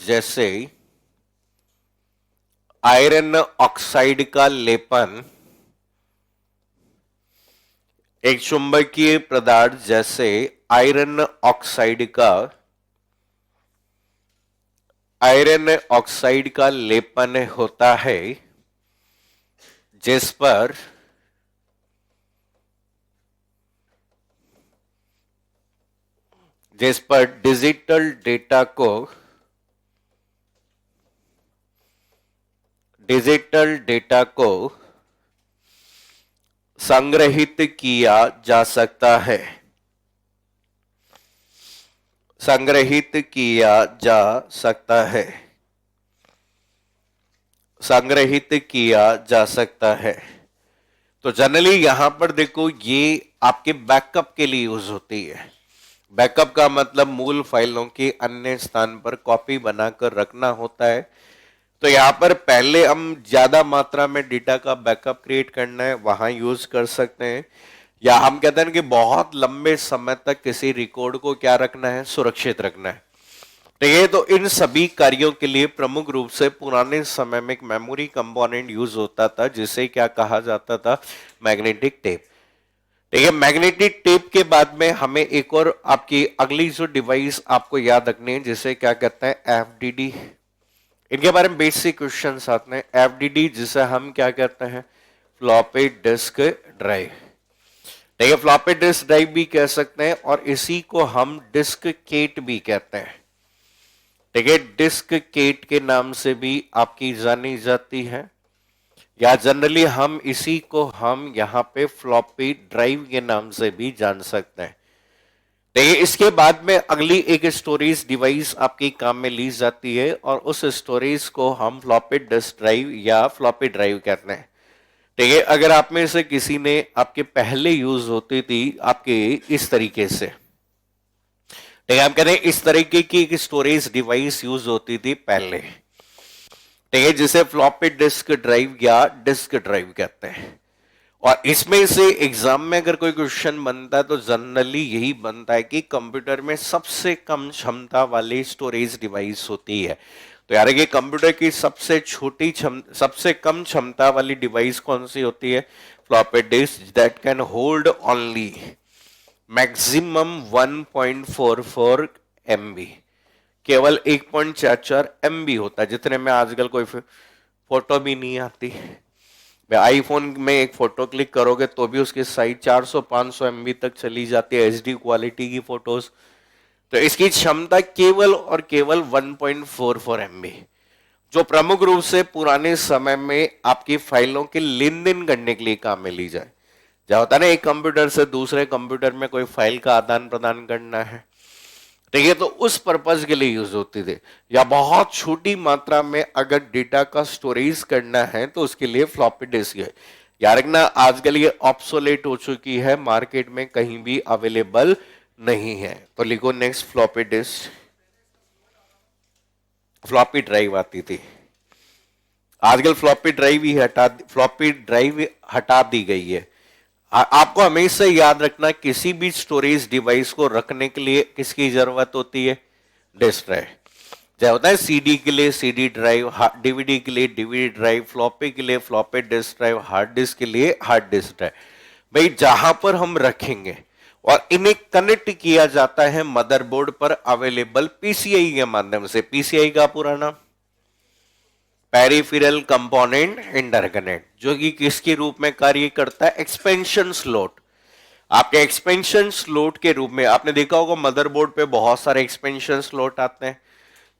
जैसे आयरन ऑक्साइड का लेपन एक चुंबकीय पदार्थ जैसे आयरन ऑक्साइड का लेपन होता है जिस पर डिजिटल डेटा को संग्रहित किया जा सकता है। संग्रहित किया जा सकता है। तो जनरली यहां पर देखो, ये आपके बैकअप के लिए यूज होती है। बैकअप का मतलब मूल फाइलों की अन्य स्थान पर कॉपी बनाकर रखना होता है। तो यहां पर पहले हम ज्यादा मात्रा में डेटा का बैकअप क्रिएट करना है, वहां यूज कर सकते हैं। या हम कहते हैं कि बहुत लंबे समय तक किसी रिकॉर्ड को क्या रखना है, सुरक्षित रखना है। तो इन सभी कार्यों के लिए प्रमुख रूप से पुराने समय में एक मेमोरी कंपोनेंट यूज होता था जिसे क्या कहा जाता था, मैग्नेटिक टेप। ठीक है, मैग्नेटिक टेप के बाद में हमें एक और आपकी अगली जो डिवाइस आपको याद रखनी है जिसे क्या कहते हैं, एफडीडी। इनके बारे में बेसिक क्वेश्चन आते हैं। एफडीडी जिसे हम क्या कहते हैं, फ्लॉपी डिस्क ड्राइव। ठीक है, फ्लॉपी डिस्क ड्राइव भी कह सकते हैं और इसी को हम डिस्क केट भी कहते हैं। ठीक है, डिस्क केट के नाम से भी आपकी जानी जाती है, या जनरली हम इसी को हम यहाँ पे फ्लॉपी ड्राइव के नाम से भी जान सकते हैं। देखिए, इसके बाद में अगली एक स्टोरेज डिवाइस आपकी काम में ली जाती है और उस स्टोरेज को हम फ्लॉपी डिस्क ड्राइव या फ्लॉपी ड्राइव कहते हैं। ठीक है, अगर आप में से किसी ने आपके पहले यूज होती थी आपके इस तरीके से, ठीक है, हम कहते हैं इस तरीके की एक स्टोरेज डिवाइस यूज होती थी पहले। ठीक ठीक है, जिसे फ्लॉपी डिस्क ड्राइव या डिस्क ड्राइव कहते हैं। और इसमें से एग्जाम में अगर कोई क्वेश्चन बनता है तो जनरली यही बनता है कि कंप्यूटर में सबसे कम क्षमता वाली स्टोरेज डिवाइस होती है। तो यार ये कंप्यूटर की सबसे कम क्षमता वाली डिवाइस कौन सी होती है? Floppy disk that can hold only maximum 1.44 MB, केवल 1.44 MB होता है, जितने में आजकल कोई फोटो भी नहीं आती। आईफोन में एक फोटो क्लिक करोगे तो भी उसकी साइज 400-500 MB तक चली जाती है, HD क्वालिटी की फोटोज। तो इसकी क्षमता केवल और केवल 1.44 MB, जो प्रमुख रूप से पुराने समय में आपकी फाइलों के लेन देन करने के लिए काम में ली जाए। जब होता है ना एक कंप्यूटर से दूसरे कंप्यूटर में कोई फाइल का आदान प्रदान करना है, ठीक है, तो उस पर्पज के लिए यूज होती थी। या बहुत छोटी मात्रा में अगर डेटा का स्टोरेज करना है तो उसके लिए फ्लॉपी डिस्क है। यार ना आजकल ये ऑब्सोलेट हो चुकी है, मार्केट में कहीं भी अवेलेबल नहीं है। तो लिखो next floppy disk. Floppy drive आती थी, आजकल फ्लॉपी ड्राइव हटा दी गई है। आपको हमेशा याद रखना, किसी भी स्टोरेज डिवाइस को रखने के लिए किसकी जरूरत होती है? Disk drive. जैसे होता है सीडी के लिए सीडी ड्राइव, डीवीडी के लिए डीवीडी ड्राइव, फ्लॉपी के लिए floppy disk drive, hard disk के लिए हार्ड डिस्क ड्राइव। भाई जहां पर हम रखेंगे और इन्हें कनेक्ट किया जाता है मदरबोर्ड पर अवेलेबल पीसीआई के माध्यम से। पीसीआई का पूरा नाम पेरिफेरल कंपोनेंट इंटरकनेक्ट, जो कि किसके रूप में कार्य करता है? Expansion slot. आपके एक्सपेंशन स्लॉट के रूप में आपने देखा होगा मदरबोर्ड पे बहुत सारे एक्सपेंशन स्लॉट आते हैं,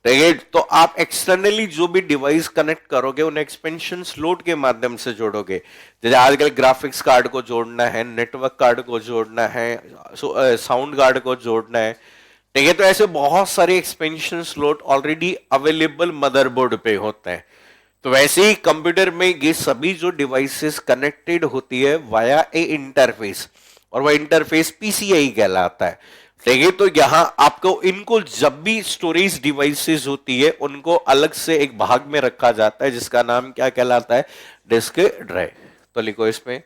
ठीक है। तो आप एक्सटर्नली जो भी डिवाइस कनेक्ट करोगे उन्हें एक्सपेंशन स्लॉट के माध्यम से जोड़ोगे। जैसे आजकल ग्राफिक्स कार्ड को जोड़ना है, नेटवर्क कार्ड को जोड़ना है, साउंड कार्ड को जोड़ना है, ठीक है। तो ऐसे बहुत सारे expansion slot already available motherboard पे होते हैं। तो वैसे ही कंप्यूटर में ये सभी जो डिवाइसेस कनेक्टेड होती है वाया ए इंटरफेस, और वह इंटरफेस पीसीआई कहलाता है, ठीक है। तो यहां आपको इनको जब भी स्टोरेज डिवाइसेस होती है उनको अलग से एक भाग में रखा जाता है, जिसका नाम क्या कहलाता है? Disk drive. तो लिखो इसमें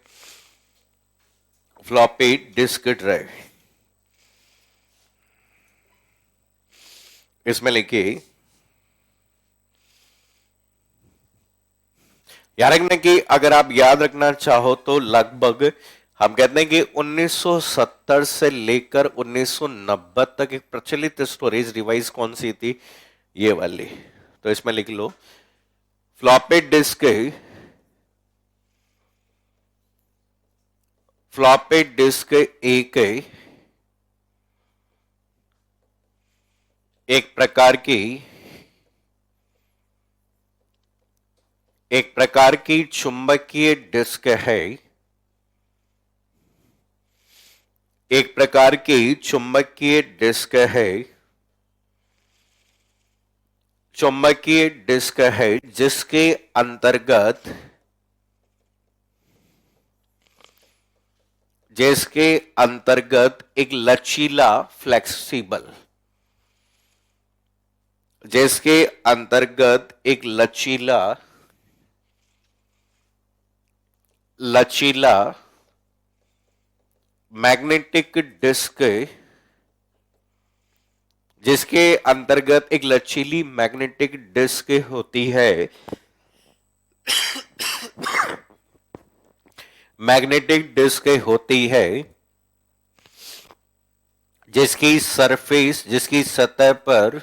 फ्लॉपी डिस्क ड्राइव। इसमें लिखिए याद रखना कि अगर आप याद रखना चाहो तो लगभग हम कहते हैं कि 1970 से लेकर 1990 तक एक प्रचलित स्टोरेज डिवाइस कौन सी थी? ये वाली। तो इसमें लिख लो फ्लॉपी डिस्क एक प्रकार की चुंबकीय डिस्क है। एक प्रकार की चुंबकीय डिस्क है, जिसके अंतर्गत एक लचीला मैग्नेटिक डिस्क, जिसके अंतर्गत एक लचीली मैग्नेटिक डिस्क होती है। मैग्नेटिक डिस्क होती है जिसकी सतह पर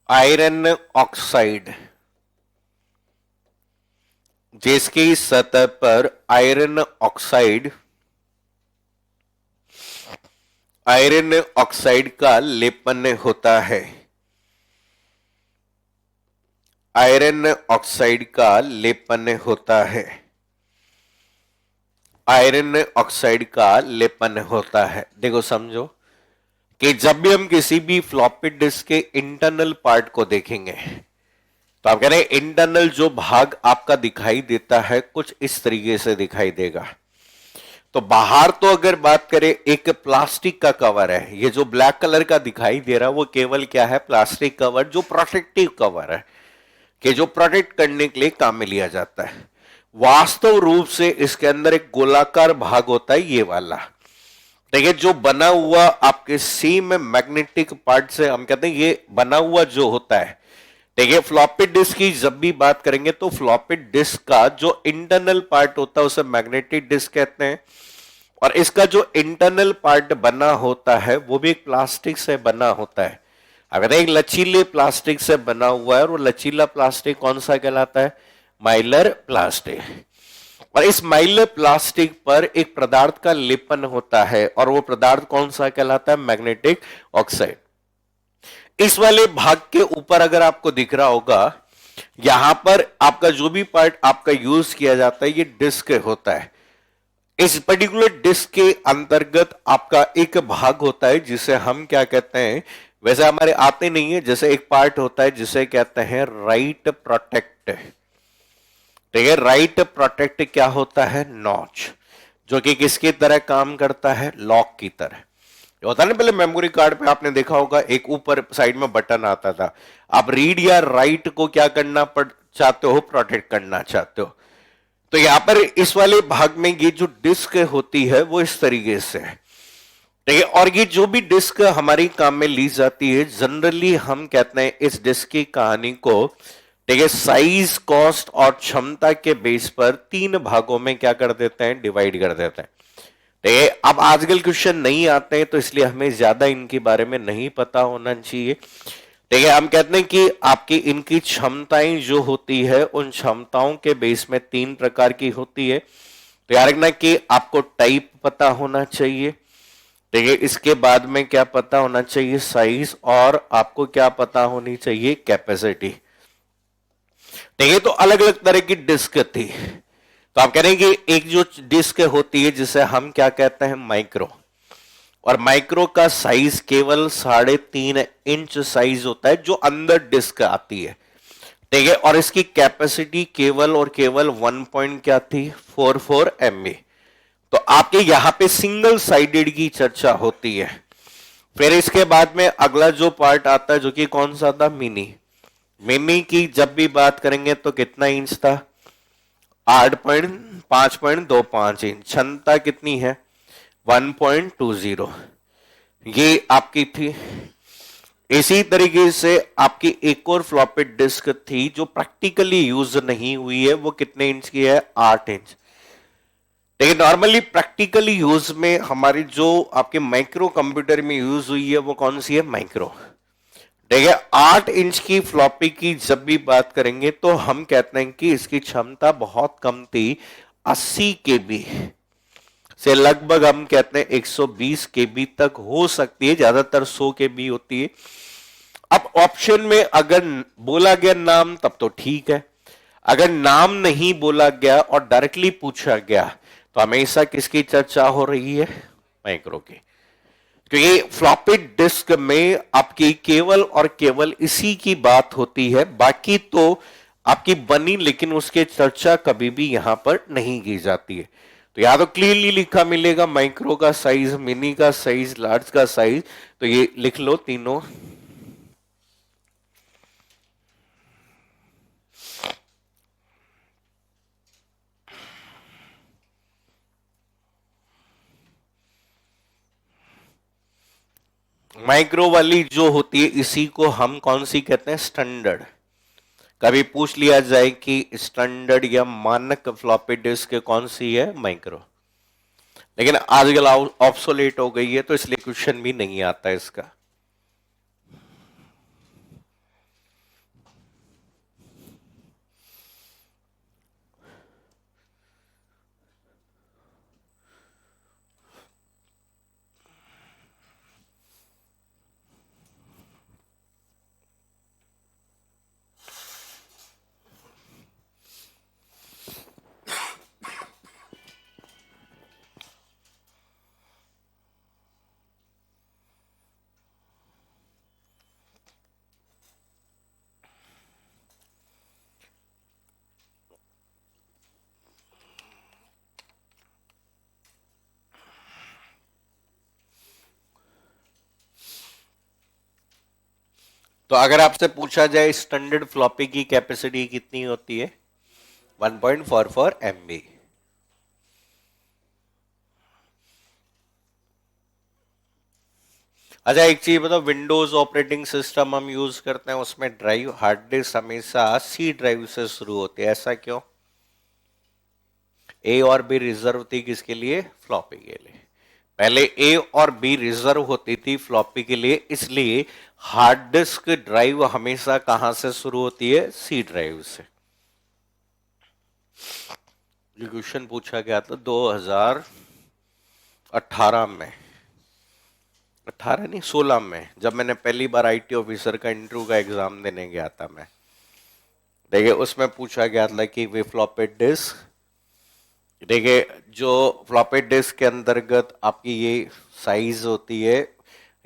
आयरन ऑक्साइड का लेपन होता है। आयरन ऑक्साइड का लेपन होता है। देखो समझो कि जब भी हम किसी भी फ्लॉपी डिस्क के इंटरनल पार्ट को देखेंगे तो आप कह रहे हैं इंटरनल जो भाग आपका दिखाई देता है कुछ इस तरीके से दिखाई देगा। तो बाहर तो अगर बात करें एक प्लास्टिक का कवर है, ये जो ब्लैक कलर का दिखाई दे रहा है वो केवल क्या है, प्लास्टिक कवर, जो प्रोटेक्टिव कवर है कि जो प्रोटेक्ट करने के लिए काम में लिया जाता है। वास्तव रूप से इसके अंदर एक गोलाकार भाग होता है, ये वाला, देखिए, जो बना हुआ आपके सी में मैग्नेटिक पार्ट से हम कहते हैं ये बना हुआ जो होता है। देखिए, फ्लॉपी डिस्क की जब भी बात करेंगे तो फ्लॉपी डिस्क का जो इंटरनल पार्ट होता है उसे मैग्नेटिक डिस्क कहते हैं, और इसका जो इंटरनल पार्ट बना होता है वो भी एक प्लास्टिक से बना होता है। अगर एक लचीले प्लास्टिक से बना हुआ है, और वो लचीला प्लास्टिक कौन सा कहलाता है, माइलर प्लास्टिक। और इस माइलर प्लास्टिक पर एक पदार्थ का लेपन होता है, और वो पदार्थ कौन सा कहलाता है, मैग्नेटिक ऑक्साइड। इस वाले भाग के ऊपर अगर आपको दिख रहा होगा, यहां पर आपका जो भी पार्ट आपका यूज किया जाता है ये डिस्क होता है। इस पर्टिकुलर डिस्क के अंतर्गत आपका एक भाग होता है जिसे हम क्या कहते हैं, वैसे हमारे आते नहीं है, जैसे एक पार्ट होता है जिसे कहते हैं राइट प्रोटेक्ट। ठीक है, राइट प्रोटेक्ट क्या होता है, नॉच, जो कि किसकी तरह काम करता है, लॉक की तरह। होता ना, पहले मेमोरी कार्ड पे आपने देखा होगा एक ऊपर साइड में बटन आता था, आप रीड या राइट को क्या करना चाहते हो, प्रोटेक्ट करना चाहते हो। तो यहां पर इस वाले भाग में ये जो डिस्क होती है वो इस तरीके से है, ठीक है। और ये जो भी डिस्क हमारी काम में ली जाती है, जनरली हम कहते हैं इस डिस्क की कहानी को, ठीक है, साइज, कॉस्ट और क्षमता के बेस पर तीन भागों में क्या कर देते हैं, डिवाइड कर देते हैं। ठीक है, अब आजकल क्वेश्चन नहीं आते हैं तो इसलिए हमें ज्यादा इनके बारे में नहीं पता होना चाहिए। ठीक है, हम कहते हैं कि आपकी इनकी क्षमताएं जो होती है उन क्षमताओं के बेस में तीन प्रकार की होती है। तो याद रखना कि आपको टाइप पता होना चाहिए, ठीक है, इसके बाद में क्या पता होना चाहिए, साइज, और आपको क्या पता होनी चाहिए, कैपेसिटी। ठीक है, तो अलग अलग तरह की डिस्क थी। तो आप कह रहे हैं कि एक जो डिस्क होती है जिसे हम क्या कहते हैं, माइक्रो, और माइक्रो का साइज केवल 3.5 इंच साइज होता है जो अंदर डिस्क आती है। ठीक है, और इसकी कैपेसिटी केवल और केवल 1 पॉइंट क्या थी, 44 MB। तो आपके यहां पे सिंगल साइडेड की चर्चा होती है। फिर इसके बाद में अगला जो पार्ट आता है जो कि कौन सा था, मिनी। मिनी की जब भी बात करेंगे तो कितना इंच था, 5.25 इंच। क्षमता कितनी है, 1.20। ये आपकी थी। इसी तरीके से आपकी एक और फ्लॉपी डिस्क थी जो प्रैक्टिकली यूज नहीं हुई है, वो कितने इंच की है, 8 इंच। लेकिन नॉर्मली प्रैक्टिकली यूज में हमारी जो आपके माइक्रो कंप्यूटर में यूज हुई है वो कौन सी है, माइक्रो। ठीक है, 8 इंच की फ्लॉपी की जब भी बात करेंगे तो हम कहते हैं कि इसकी क्षमता बहुत कम थी, 80 KB से लगभग हम कहते हैं 120 KB तक हो सकती है, ज्यादातर 100 KB होती है। अब ऑप्शन में अगर बोला गया नाम तब तो ठीक है, अगर नाम नहीं बोला गया और डायरेक्टली पूछा गया तो हमेशा किसकी चर्चा हो रही है, माइक्रो की। क्योंकि फ्लॉपी डिस्क में आपकी केवल और केवल इसी की बात होती है, बाकी तो आपकी बनी, लेकिन उसके चर्चा कभी भी यहां पर नहीं की जाती है। तो या तो क्लियरली लिखा मिलेगा माइक्रो का साइज, मिनी का साइज, लार्ज का साइज, तो ये लिख लो तीनों। माइक्रो वाली जो होती है इसी को हम कौन सी कहते हैं, स्टैंडर्ड। कभी पूछ लिया जाए कि स्टैंडर्ड या मानक फ्लॉपी डिस्क कौन सी है, माइक्रो। लेकिन आजकल ऑब्सोलेट हो गई है तो इसलिए क्वेश्चन भी नहीं आता इसका। तो अगर आपसे पूछा जाए स्टैंडर्ड फ्लॉपी की कैपेसिटी कितनी होती है, 1.44 MB। अच्छा एक चीज बताओ, विंडोज ऑपरेटिंग सिस्टम हम यूज करते हैं, उसमें ड्राइव हार्ड डिस्क हमेशा सी ड्राइव से शुरू होती है, ऐसा क्यों? ए और बी रिजर्व थी किसके लिए? फ्लॉपी के लिए। पहले ए और बी रिजर्व होती थी फ्लॉपी के लिए, इसलिए हार्ड डिस्क ड्राइव हमेशा कहां से शुरू होती है? सी ड्राइव से। ये क्वेश्चन पूछा गया था 2018 में, 18 नहीं 16 में, जब मैंने पहली बार आईटी ऑफिसर का इंटरव्यू का एग्जाम देने गया था मैं। देखिए उसमें पूछा गया था कि वे फ्लॉपी डिस्क, देखिए जो फ्लॉपी डिस्क के अंतर्गत आपकी ये साइज होती है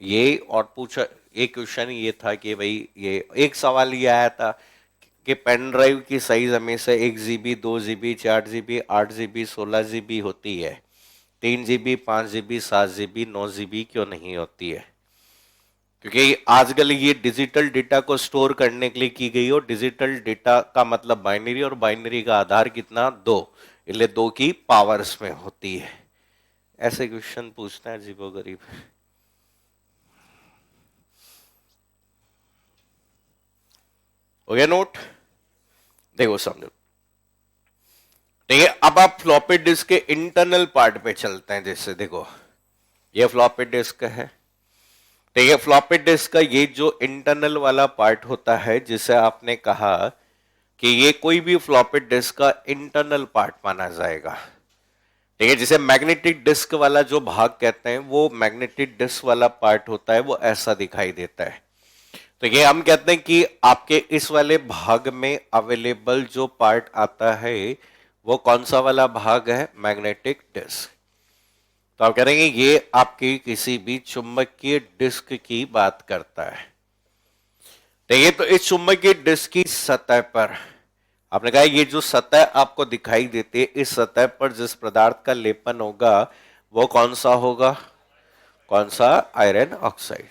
ये, और पूछा एक क्वेश्चन ये था कि भाई ये एक सवाल ये आया था कि पेन ड्राइव की साइज हमेशा 1 GB 2 GB 4 GB 8 GB 16 GB होती है, 3 GB 5 GB 7 GB 9 GB क्यों नहीं होती है? क्योंकि आजकल ये डिजिटल डेटा को स्टोर करने के लिए की गई, और डिजिटल डेटा का मतलब बाइनरी, और बाइनरी का आधार कितना? 2, इसलिए 2 की पावर्स में होती है। ऐसे क्वेश्चन पूछते हैं अजीबो गरीब। हो गया नोट? देखो समझो, ठीक है। अब आप फ्लॉपी डिस्क के इंटरनल पार्ट पे चलते हैं। जैसे देखो ये फ्लॉपी डिस्क है, ठीक है। फ्लॉपी डिस्क का ये जो इंटरनल वाला पार्ट होता है, जिसे आपने कहा कि ये कोई भी फ्लॉपी डिस्क का इंटरनल पार्ट माना जाएगा, ठीक है। जिसे मैग्नेटिक डिस्क वाला जो भाग कहते हैं, वो मैग्नेटिक डिस्क वाला पार्ट होता है, वो ऐसा दिखाई देता है। तो ये हम कहते हैं कि आपके इस वाले भाग में अवेलेबल जो पार्ट आता है वो कौन सा वाला भाग है? Magnetic disk. तो आप कह रहे हैं ये आपकी किसी भी चुंबकीय डिस्क की बात करता है, ठीक है। तो इस चुंबकीय डिस्क की सतह पर आपने कहा ये जो सतह आपको दिखाई देती है, इस सतह पर जिस पदार्थ का लेपन होगा वो कौन सा होगा? कौन सा? आयरन ऑक्साइड,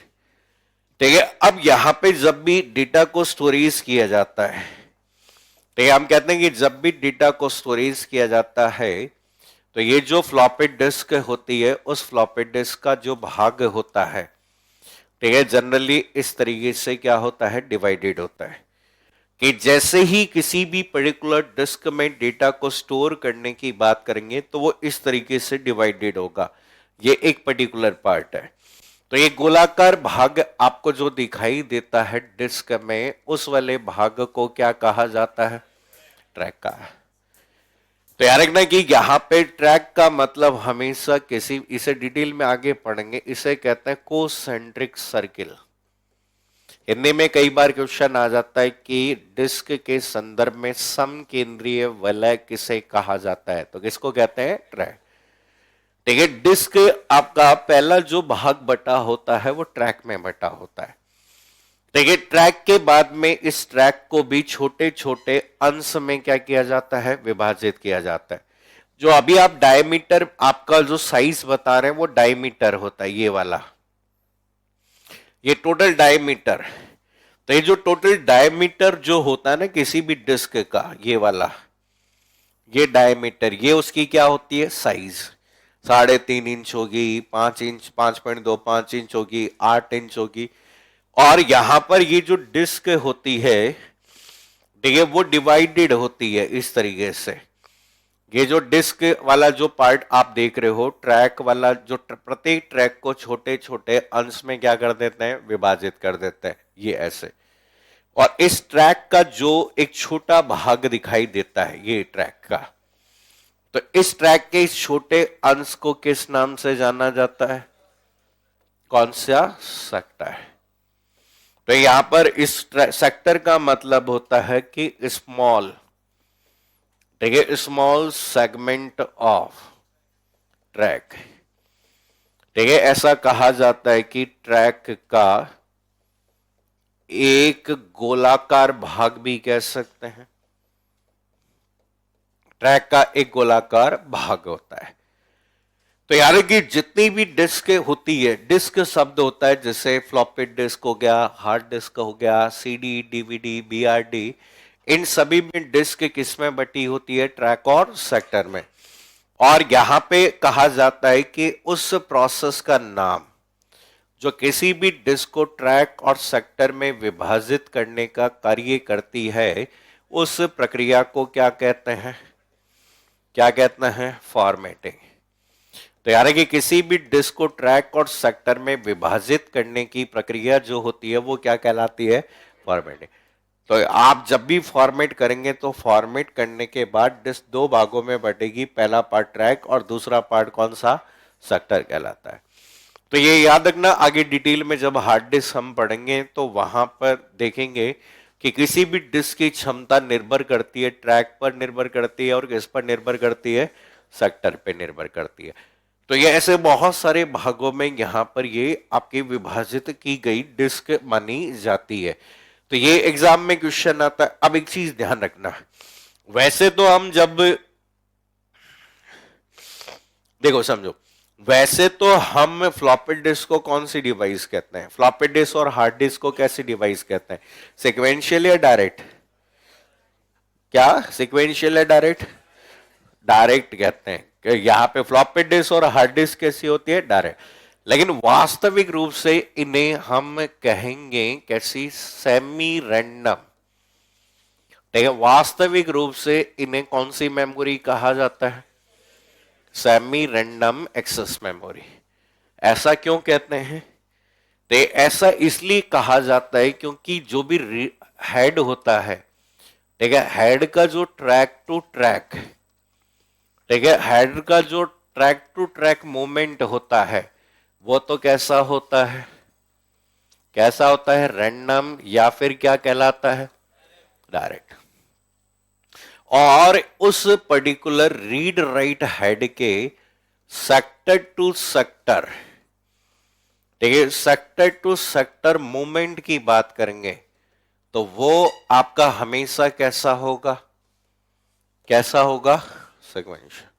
ठीक है। अब यहां पे जब भी डेटा को स्टोरेज किया जाता है, ठीक है, हम कहते हैं कि जब भी डेटा को स्टोरेज किया जाता है तो ये जो फ्लॉपी डिस्क होती है, उस फ्लॉपी डिस्क का जो भाग होता है, ठीक है, जनरली इस तरीके से क्या होता है? डिवाइडेड होता है कि जैसे ही किसी भी पर्टिकुलर डिस्क में डेटा को स्टोर करने की बात करेंगे तो वो इस तरीके से डिवाइडेड होगा। ये एक पर्टिकुलर पार्ट है। तो ये गोलाकार भाग आपको जो दिखाई देता है डिस्क में, उस वाले भाग को क्या कहा जाता है? ट्रैक का। तो याद रखना कि यहां पे ट्रैक का मतलब हमेशा किसी, इसे डिटेल में आगे पढ़ेंगे, इसे कहते हैं कोसेंट्रिक सर्किल। हिंदी में कई बार क्वेश्चन आ जाता है कि डिस्क के संदर्भ में समकेंद्रीय वलय किसे कहा जाता है? तो किसको कहते हैं? ट्रैक, ठीक है। डिस्क आपका पहला जो भाग बटा होता है वो ट्रैक में बटा होता है, ठीक है। ट्रैक के बाद में इस ट्रैक को भी छोटे छोटे अंश में क्या किया जाता है? विभाजित किया जाता है। जो अभी आप डायमीटर, आपका जो साइज बता रहे हैं वो डायमीटर होता है, ये वाला, ये टोटल डायमीटर। तो ये जो टोटल डायमीटर जो होता है ना किसी भी डिस्क का, ये वाला, ये डायमीटर, ये उसकी क्या होती है? साइज। 3.5 इंच होगी, 5 इंच, 5.2, 5 इंच होगी, 8 इंच होगी। और यहां पर ये जो डिस्क होती है, ठीक है, वो डिवाइडेड होती है इस तरीके से। ये जो डिस्क वाला जो पार्ट आप देख रहे हो, ट्रैक वाला, जो प्रत्येक ट्रैक को छोटे छोटे अंश में क्या कर देते हैं? विभाजित कर देते हैं, ये ऐसे। और इस ट्रैक का जो एक छोटा भाग दिखाई देता है, ये ट्रैक का, तो इस ट्रैक के इस छोटे अंश को किस नाम से जाना जाता है? कौन सा? सेक्टर। तो यहां पर इस सेक्टर का मतलब होता है कि स्मॉल, ठीक है, स्मॉल सेगमेंट ऑफ ट्रैक, ठीक है। ऐसा कहा जाता है कि ट्रैक का एक गोलाकार भाग भी कह सकते हैं, ट्रैक का एक गोलाकार भाग होता है। तो यार कि जितनी भी डिस्क होती है, डिस्क शब्द होता है जैसे फ्लॉपी डिस्क हो गया, हार्ड डिस्क हो गया, सीडी, डीवीडी, बीआरडी, इन सभी में डिस्क किस में बटी होती है? ट्रैक और सेक्टर में। और यहां पे कहा जाता है कि उस प्रोसेस का नाम जो किसी भी डिस्क को ट्रैक और सेक्टर में विभाजित करने का कार्य करती है, उस प्रक्रिया को क्या कहते हैं? क्या कहते हैं? फॉर्मेटिंग। तो यार कि किसी भी डिस्क को ट्रैक और सेक्टर में विभाजित करने की प्रक्रिया जो होती है वो क्या कहलाती है? फॉर्मेटिंग। तो आप जब भी फॉर्मेट करेंगे तो फॉर्मेट करने के बाद डिस्क दो भागों में बटेगी, पहला पार्ट ट्रैक और दूसरा पार्ट कौन सा? सेक्टर कहलाता है। तो ये याद रखना, आगे डिटेल में जब हार्ड डिस्क हम पढ़ेंगे तो वहां पर देखेंगे कि किसी भी डिस्क की क्षमता निर्भर करती है ट्रैक पर, निर्भर करती है और किस पर निर्भर करती है? सेक्टर पे निर्भर करती है। तो ये ऐसे बहुत सारे भागों में यहां पर ये आपकी विभाजित की गई डिस्क मानी जाती है। तो ये एग्जाम में क्वेश्चन आता है। अब एक चीज ध्यान रखना, वैसे तो हम जब देखो समझो, वैसे तो हम फ्लॉपी डिस्क को कौन सी डिवाइस कहते हैं? फ्लॉपी डिस्क और हार्ड डिस्क को कैसी डिवाइस कहते हैं? सिक्वेंशियल या डायरेक्ट? क्या सिक्वेंशियल या डायरेक्ट? डायरेक्ट कहते हैं कि यहां पे फ्लॉपी डिस्क और हार्ड डिस्क कैसी होती है? डायरेक्ट। लेकिन वास्तविक रूप से इन्हें हम कहेंगे कैसी? Semi random. ठीक है, वास्तविक रूप से इन्हें कौन सी मेमोरी कहा जाता है? Semi random access memory. ऐसा क्यों कहते हैं? तो ऐसा इसलिए कहा जाता है क्योंकि जो भी हेड होता है, ठीक है, हेड का जो ट्रैक टू ट्रैक, ठीक है, हेड का जो ट्रैक टू ट्रैक मूवमेंट होता है वो तो कैसा होता है? कैसा होता है? रैंडम, या फिर क्या कहलाता है? डायरेक्ट। और उस पर्टिकुलर रीड राइट हेड के सेक्टर टू सेक्टर, ठीक है, सेक्टर टू सेक्टर मूवमेंट की बात करेंगे तो वो आपका हमेशा कैसा होगा? कैसा होगा? सिक्वेंशियल।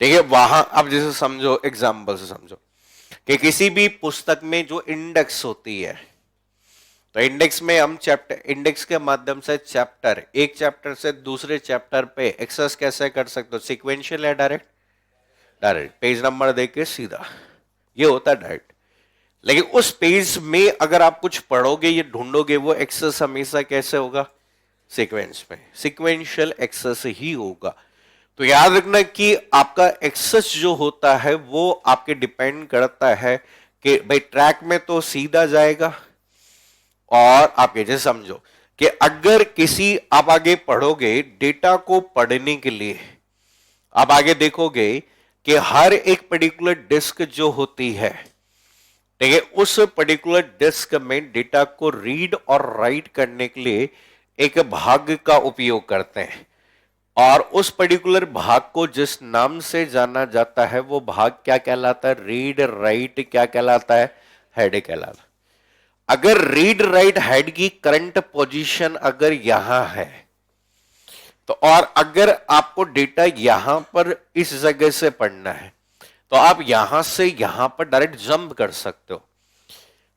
ठीक है, वहां अब जैसे समझो, एग्जांपल से समझो कि किसी भी पुस्तक में जो इंडेक्स होती है, तो इंडेक्स में हम चैप्टर, इंडेक्स के माध्यम से चैप्टर, एक चैप्टर से दूसरे चैप्टर पे एक्सेस कैसे कर सकते हो? सिक्वेंशियल या डायरेक्ट? डायरेक्ट। पेज नंबर देख के सीधा, ये होता है डायरेक्ट। लेकिन उस पेज में अगर आप कुछ पढ़ोगे, ये ढूंढोगे, वो एक्सेस हमेशा कैसे होगा? सीक्वेंस में, सीक्वेंशियल एक्सेस ही होगा। तो याद रखना कि आपका एक्सेस जो होता है वो आपके डिपेंड करता है कि भाई ट्रैक में तो सीधा जाएगा, और आप जैसे समझो कि अगर किसी, आप आगे पढ़ोगे डेटा को पढ़ने के लिए, आप आगे देखोगे कि हर एक पर्टिकुलर डिस्क जो होती है, ठीक है, उस पर्टिकुलर डिस्क में डेटा को रीड और राइट करने के लिए एक भाग का उपयोग करते हैं, और उस पर्टिकुलर भाग को जिस नाम से जाना जाता है वो भाग क्या कहलाता है? रीड राइट क्या कहलाता है? हेड कहलाता है। अगर रीड राइट हेड की करंट पोजीशन अगर यहां है, तो और अगर आपको डेटा यहां पर इस जगह से पढ़ना है तो आप यहां से यहां पर डायरेक्ट जंप कर सकते हो।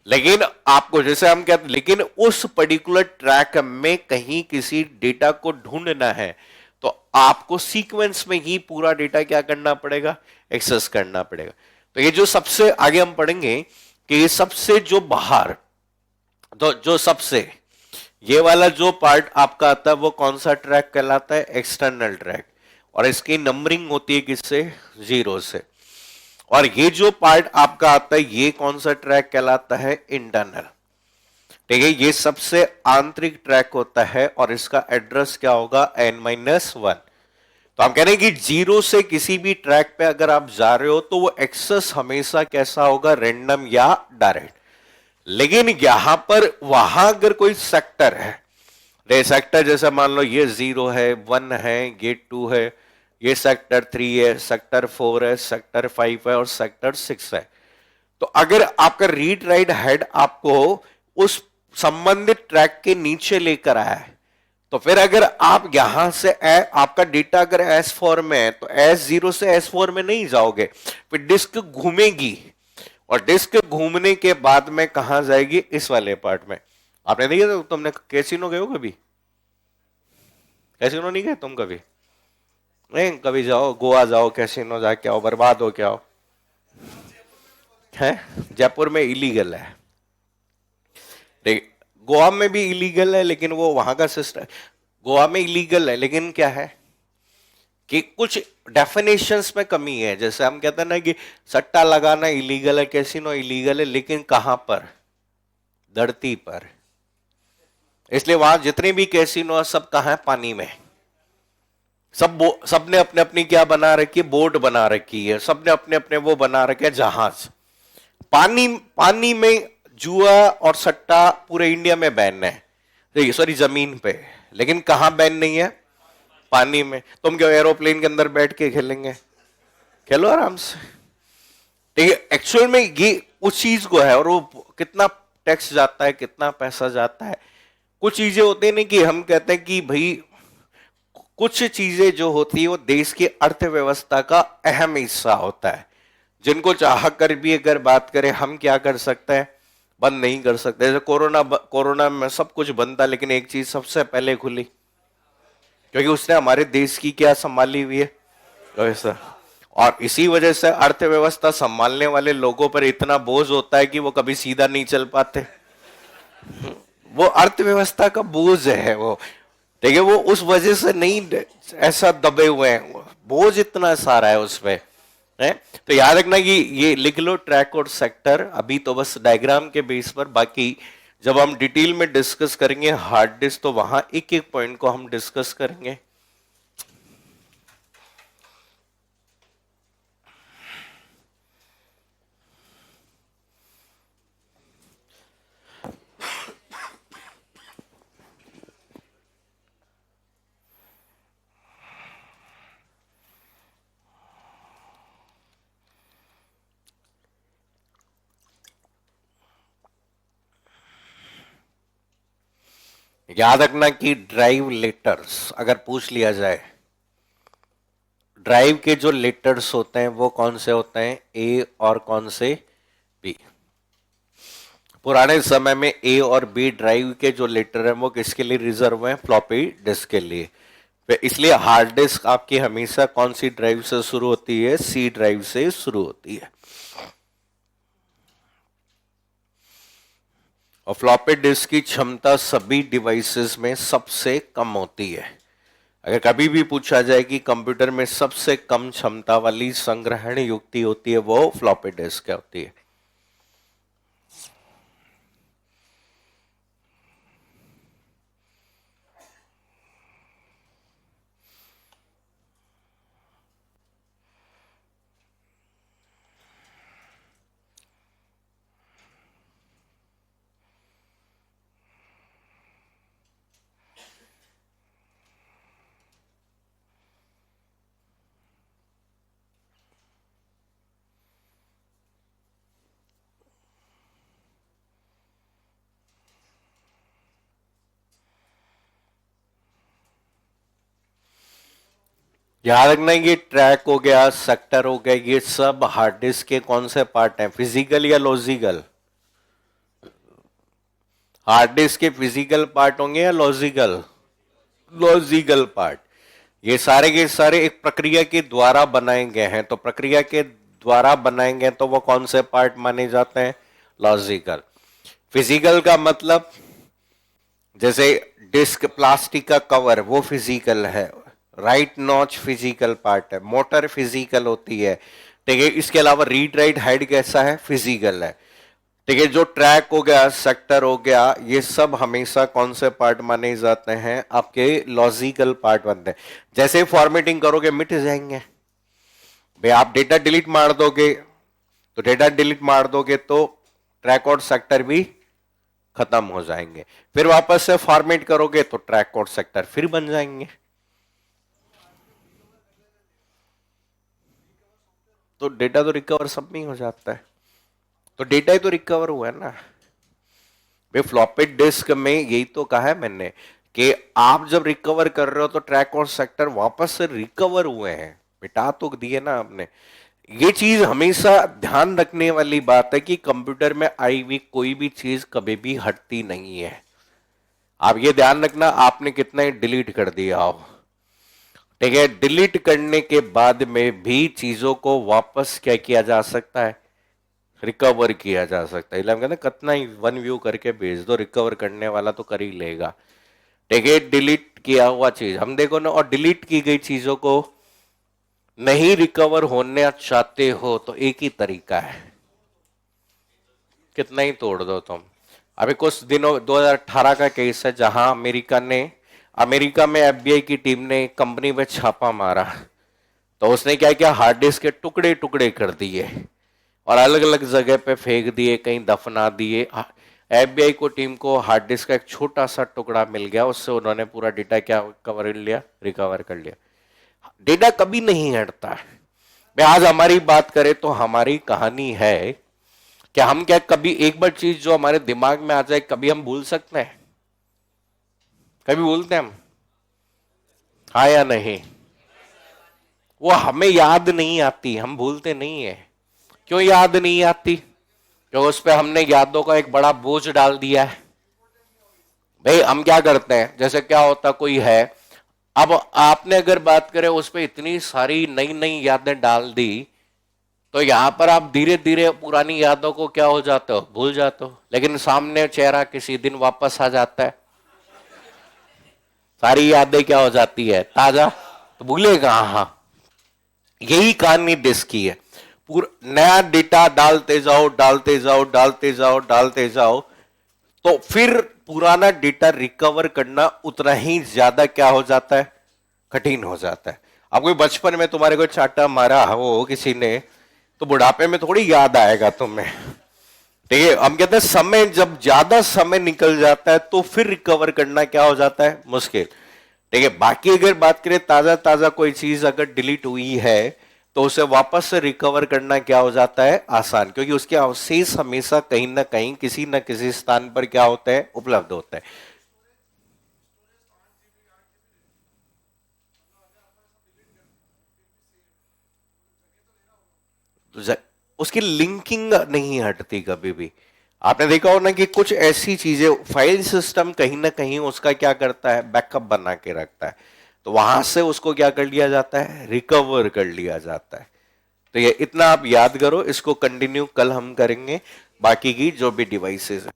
लेकिन आपको, जैसे हम कहते हैं, लेकिन उस पर्टिकुलर ट्रैक में कहीं किसी डेटा को ढूंढना है तो आपको सीक्वेंस में ही पूरा डेटा क्या करना पड़ेगा? एक्सेस करना पड़ेगा। तो ये जो सबसे आगे हम पढ़ेंगे कि ये सबसे जो बाहर, तो जो सबसे ये वाला जो पार्ट आपका आता है वो कौन सा ट्रैक कहलाता है? External track. और इसकी नंबरिंग होती है किससे? 0 से। और ये जो पार्ट आपका आता है ये कौन सा ट्रैक कहलाता है? इंटरनल। ठीक है, ये सबसे आंतरिक ट्रैक होता है और इसका एड्रेस क्या होगा? n-1। तो हम कह रहे हैं कि 0 से किसी भी ट्रैक पे अगर आप जा रहे हो तो वो एक्सेस हमेशा कैसा होगा? रैंडम या डायरेक्ट। लेकिन यहां पर वहां अगर कोई सेक्टर है, सेक्टर जैसे मान लो ये 0 है, 1 है, ये 2 है, ये सेक्टर 3 है, सेक्टर 4 है, सेक्टर 5 है और सेक्टर 6 है। तो अगर आपका रीड राइट हेड आपको उस संबंधित ट्रैक के नीचे लेकर आया है तो फिर अगर आप यहां से आपका डेटा अगर एस फोर में है तो एस जीरो से एस फोर में नहीं जाओगे, फिर डिस्क घूमेगी और डिस्क घूमने के बाद में कहां जाएगी, इस वाले पार्ट में। आपने देखा तो तुमने कैसीनो गए हो कभी? कैसीनो नहीं गए तुम कभी? नहीं, कभी जाओ गोवा जाओ, कैसीनो जाके आओ, बर्बाद हो के आओ। है जयपुर में इलीगल है, गोवा में भी इलीगल है, लेकिन वो वहां का सिस्टम। गोवा में इलीगल है लेकिन क्या है कि कुछ डेफिनेशंस में कमी है। जैसे हम कहते हैं ना कि सट्टा लगाना इलीगल है, कैसीनो इलीगल है, लेकिन कहां पर? धरती पर। इसलिए वहां जितने भी कैसीनो है सब कहां है? पानी में। सबने अपने अपनी क्या बना रखी है? बोट बना रखी है, सबने अपने अपने वो बना रखे हैं जहाज। पानी पानी में जुआ और सट्टा पूरे इंडिया में बैन है, सॉरी जमीन पे, लेकिन कहां बैन नहीं है? पानी में। तुम क्यों एरोप्लेन के अंदर बैठ के खेलेंगे? खेलो आराम से। ठीक है, एक्चुअल में ये उस चीज को है, और वो कितना टैक्स जाता है, कितना पैसा जाता है। कुछ चीजें होती है नहीं कि हम कहते हैं कि भाई कुछ चीजें जो होती है वो देश की अर्थव्यवस्था का अहम हिस्सा होता है, जिनको चाह कर भी अगर बात करें हम क्या कर सकते हैं? बंद नहीं कर सकते। जैसे कोरोना में सब कुछ बंद था, लेकिन एक चीज सबसे पहले खुली, क्योंकि उसने हमारे देश की क्या संभाली हुई है? व्यवस्था। और इसी वजह से अर्थव्यवस्था संभालने वाले लोगों पर इतना बोझ होता है कि वो कभी सीधा नहीं चल पाते। वो अर्थव्यवस्था का बोझ है वो, ठीक है, वो उस वजह से नहीं ऐसा दबे हुए हैं, बोझ इतना सारा है उसमें है। तो याद रखना कि ये लिख लो ट्रैक और सेक्टर, अभी तो बस डायग्राम के बेस पर, बाकी जब हम डिटेल में डिस्कस करेंगे हार्ड डिस्क तो वहां एक एक पॉइंट को हम डिस्कस करेंगे। याद रखना कि ड्राइव लेटर्स अगर पूछ लिया जाए, ड्राइव के जो लेटर्स होते हैं वो कौन से होते हैं? ए और कौन से? बी। पुराने समय में ए और बी ड्राइव के जो लेटर हैं वो किसके लिए रिजर्व हैं? फ्लॉपी डिस्क के लिए। इसलिए हार्ड डिस्क आपकी हमेशा कौन सी ड्राइव से शुरू होती है? सी ड्राइव से शुरू होती है। और फ्लॉपी डिस्क की क्षमता सभी डिवाइसेस में सबसे कम होती है। अगर कभी भी पूछा जाए कि कंप्यूटर में सबसे कम क्षमता वाली संग्रहण युक्ति होती है, वो फ्लॉपी डिस्क होती है। याद रखना ये ट्रैक हो गया, सेक्टर हो गया, ये सब हार्ड डिस्क के कौन से पार्ट हैं? फिजिकल या लॉजिकल? हार्ड डिस्क के फिजिकल पार्ट होंगे या लॉजिकल? Logical part. ये सारे के सारे एक प्रक्रिया के द्वारा बनाए गए हैं, तो प्रक्रिया के द्वारा बनाए गए तो वो कौन से पार्ट माने जाते हैं? लॉजिकल। फिजिकल का मतलब जैसे डिस्क, प्लास्टिक का कवर, वो फिजिकल है। राइट नॉच फिजिकल पार्ट है। मोटर फिजिकल होती है, ठीक है। इसके अलावा रीड राइट हेड कैसा है? फिजिकल है, ठीक है। जो ट्रैक हो गया, सेक्टर हो गया, ये सब हमेशा कौन से पार्ट माने जाते हैं? आपके लॉजिकल पार्ट बनते हैं। जैसे फॉर्मेटिंग करोगे मिट जाएंगे भाई, आप डेटा डिलीट मार दोगे तो ट्रैक और सेक्टर भी खत्म हो जाएंगे। फिर वापस से फॉर्मेट करोगे तो ट्रैक और सेक्टर फिर बन जाएंगे। तो डेटा तो रिकवर सब में ही हो जाता है, तो डेटा ही तो रिकवर हुआ है ना। फ्लॉपी डिस्क में यही तो कहा है मैंने कि आप जब रिकवर कर रहे हो तो ट्रैक और सेक्टर वापस से रिकवर हुए हैं, मिटा तो दिए ना आपने। ये चीज हमेशा ध्यान रखने वाली बात है कि कंप्यूटर में आई हुई कोई भी चीज कभी भी हटती नहीं है। आप ये ध्यान रखना, आपने कितना ही डिलीट कर दिया हो, ठीक है, डिलीट करने के बाद में भी चीजों को वापस क्या किया जा सकता है, रिकवर किया जा सकता है। कहते कितना ही वन व्यू करके भेज दो, रिकवर करने वाला तो कर ही लेगा। ठीक है, डिलीट किया हुआ चीज हम देखो ना, और डिलीट की गई चीजों को नहीं रिकवर होने चाहते हो तो एक ही तरीका है, कितना ही तोड़ दो तुम। अभी कुछ दिनों 2018 का केस है जहां अमेरिका में एफबीआई की टीम ने कंपनी में छापा मारा, तो उसने क्या किया, हार्ड डिस्क के टुकड़े टुकड़े कर दिए और अलग अलग जगह पे फेंक दिए, कहीं दफना दिए। एफबीआई को टीम को हार्ड डिस्क का एक छोटा सा टुकड़ा मिल गया, उससे उन्होंने पूरा डेटा क्या कवर लिया, रिकवर कर लिया। डेटा कभी नहीं हटता है। मैं आज हमारी बात करें तो हमारी कहानी है कि हम क्या कभी एक बार चीज जो हमारे दिमाग में आ जाए कभी हम भूल सकते हैं, कभी भूलते हैं हम, हाँ या नहीं? वो हमें याद नहीं आती, हम भूलते नहीं है। क्यों याद नहीं आती? क्योंकि उस पर हमने यादों का एक बड़ा बोझ डाल दिया है। भाई हम क्या करते हैं, जैसे क्या होता कोई है, अब आपने अगर बात करें उस पर इतनी सारी नई नई यादें डाल दी, तो यहां पर आप धीरे धीरे पुरानी यादों को क्या हो जाते हो, भूल जाते हो। लेकिन सामने चेहरा किसी दिन वापस आ जाता है, सारी यादें क्या हो जाती है, ताजा, तो भूलेगा। हाँ, यही कहानी डिस्क की है। पूरा नया डेटा डालते जाओ डालते जाओ डालते जाओ डालते जाओ, तो फिर पुराना डेटा रिकवर करना उतना ही ज्यादा क्या हो जाता है, कठिन हो जाता है। अब कोई बचपन में तुम्हारे को चाटा मारा हो किसी ने, तो बुढ़ापे में थोड़ी याद आएगा तुम्हें। ठीक है, हम कहते हैं समय जब ज्यादा समय निकल जाता है तो फिर रिकवर करना क्या हो जाता है, मुश्किल। ठीक है, बाकी अगर बात करें ताजा ताजा कोई चीज अगर डिलीट हुई है तो उसे वापस से रिकवर करना क्या हो जाता है, आसान, क्योंकि उसके अवशेष हमेशा कहीं ना कहीं किसी न किसी स्थान पर क्या होते हैं, उपलब्ध होते हैं। तो उसकी लिंकिंग नहीं हटती कभी भी। आपने देखा हो ना कि कुछ ऐसी चीजें फाइल सिस्टम कहीं ना कहीं उसका क्या करता है, बैकअप बना के रखता है, तो वहां से उसको क्या कर लिया जाता है, रिकवर कर लिया जाता है। तो ये इतना आप याद करो, इसको कंटिन्यू कल हम करेंगे बाकी की जो भी डिवाइसेस है।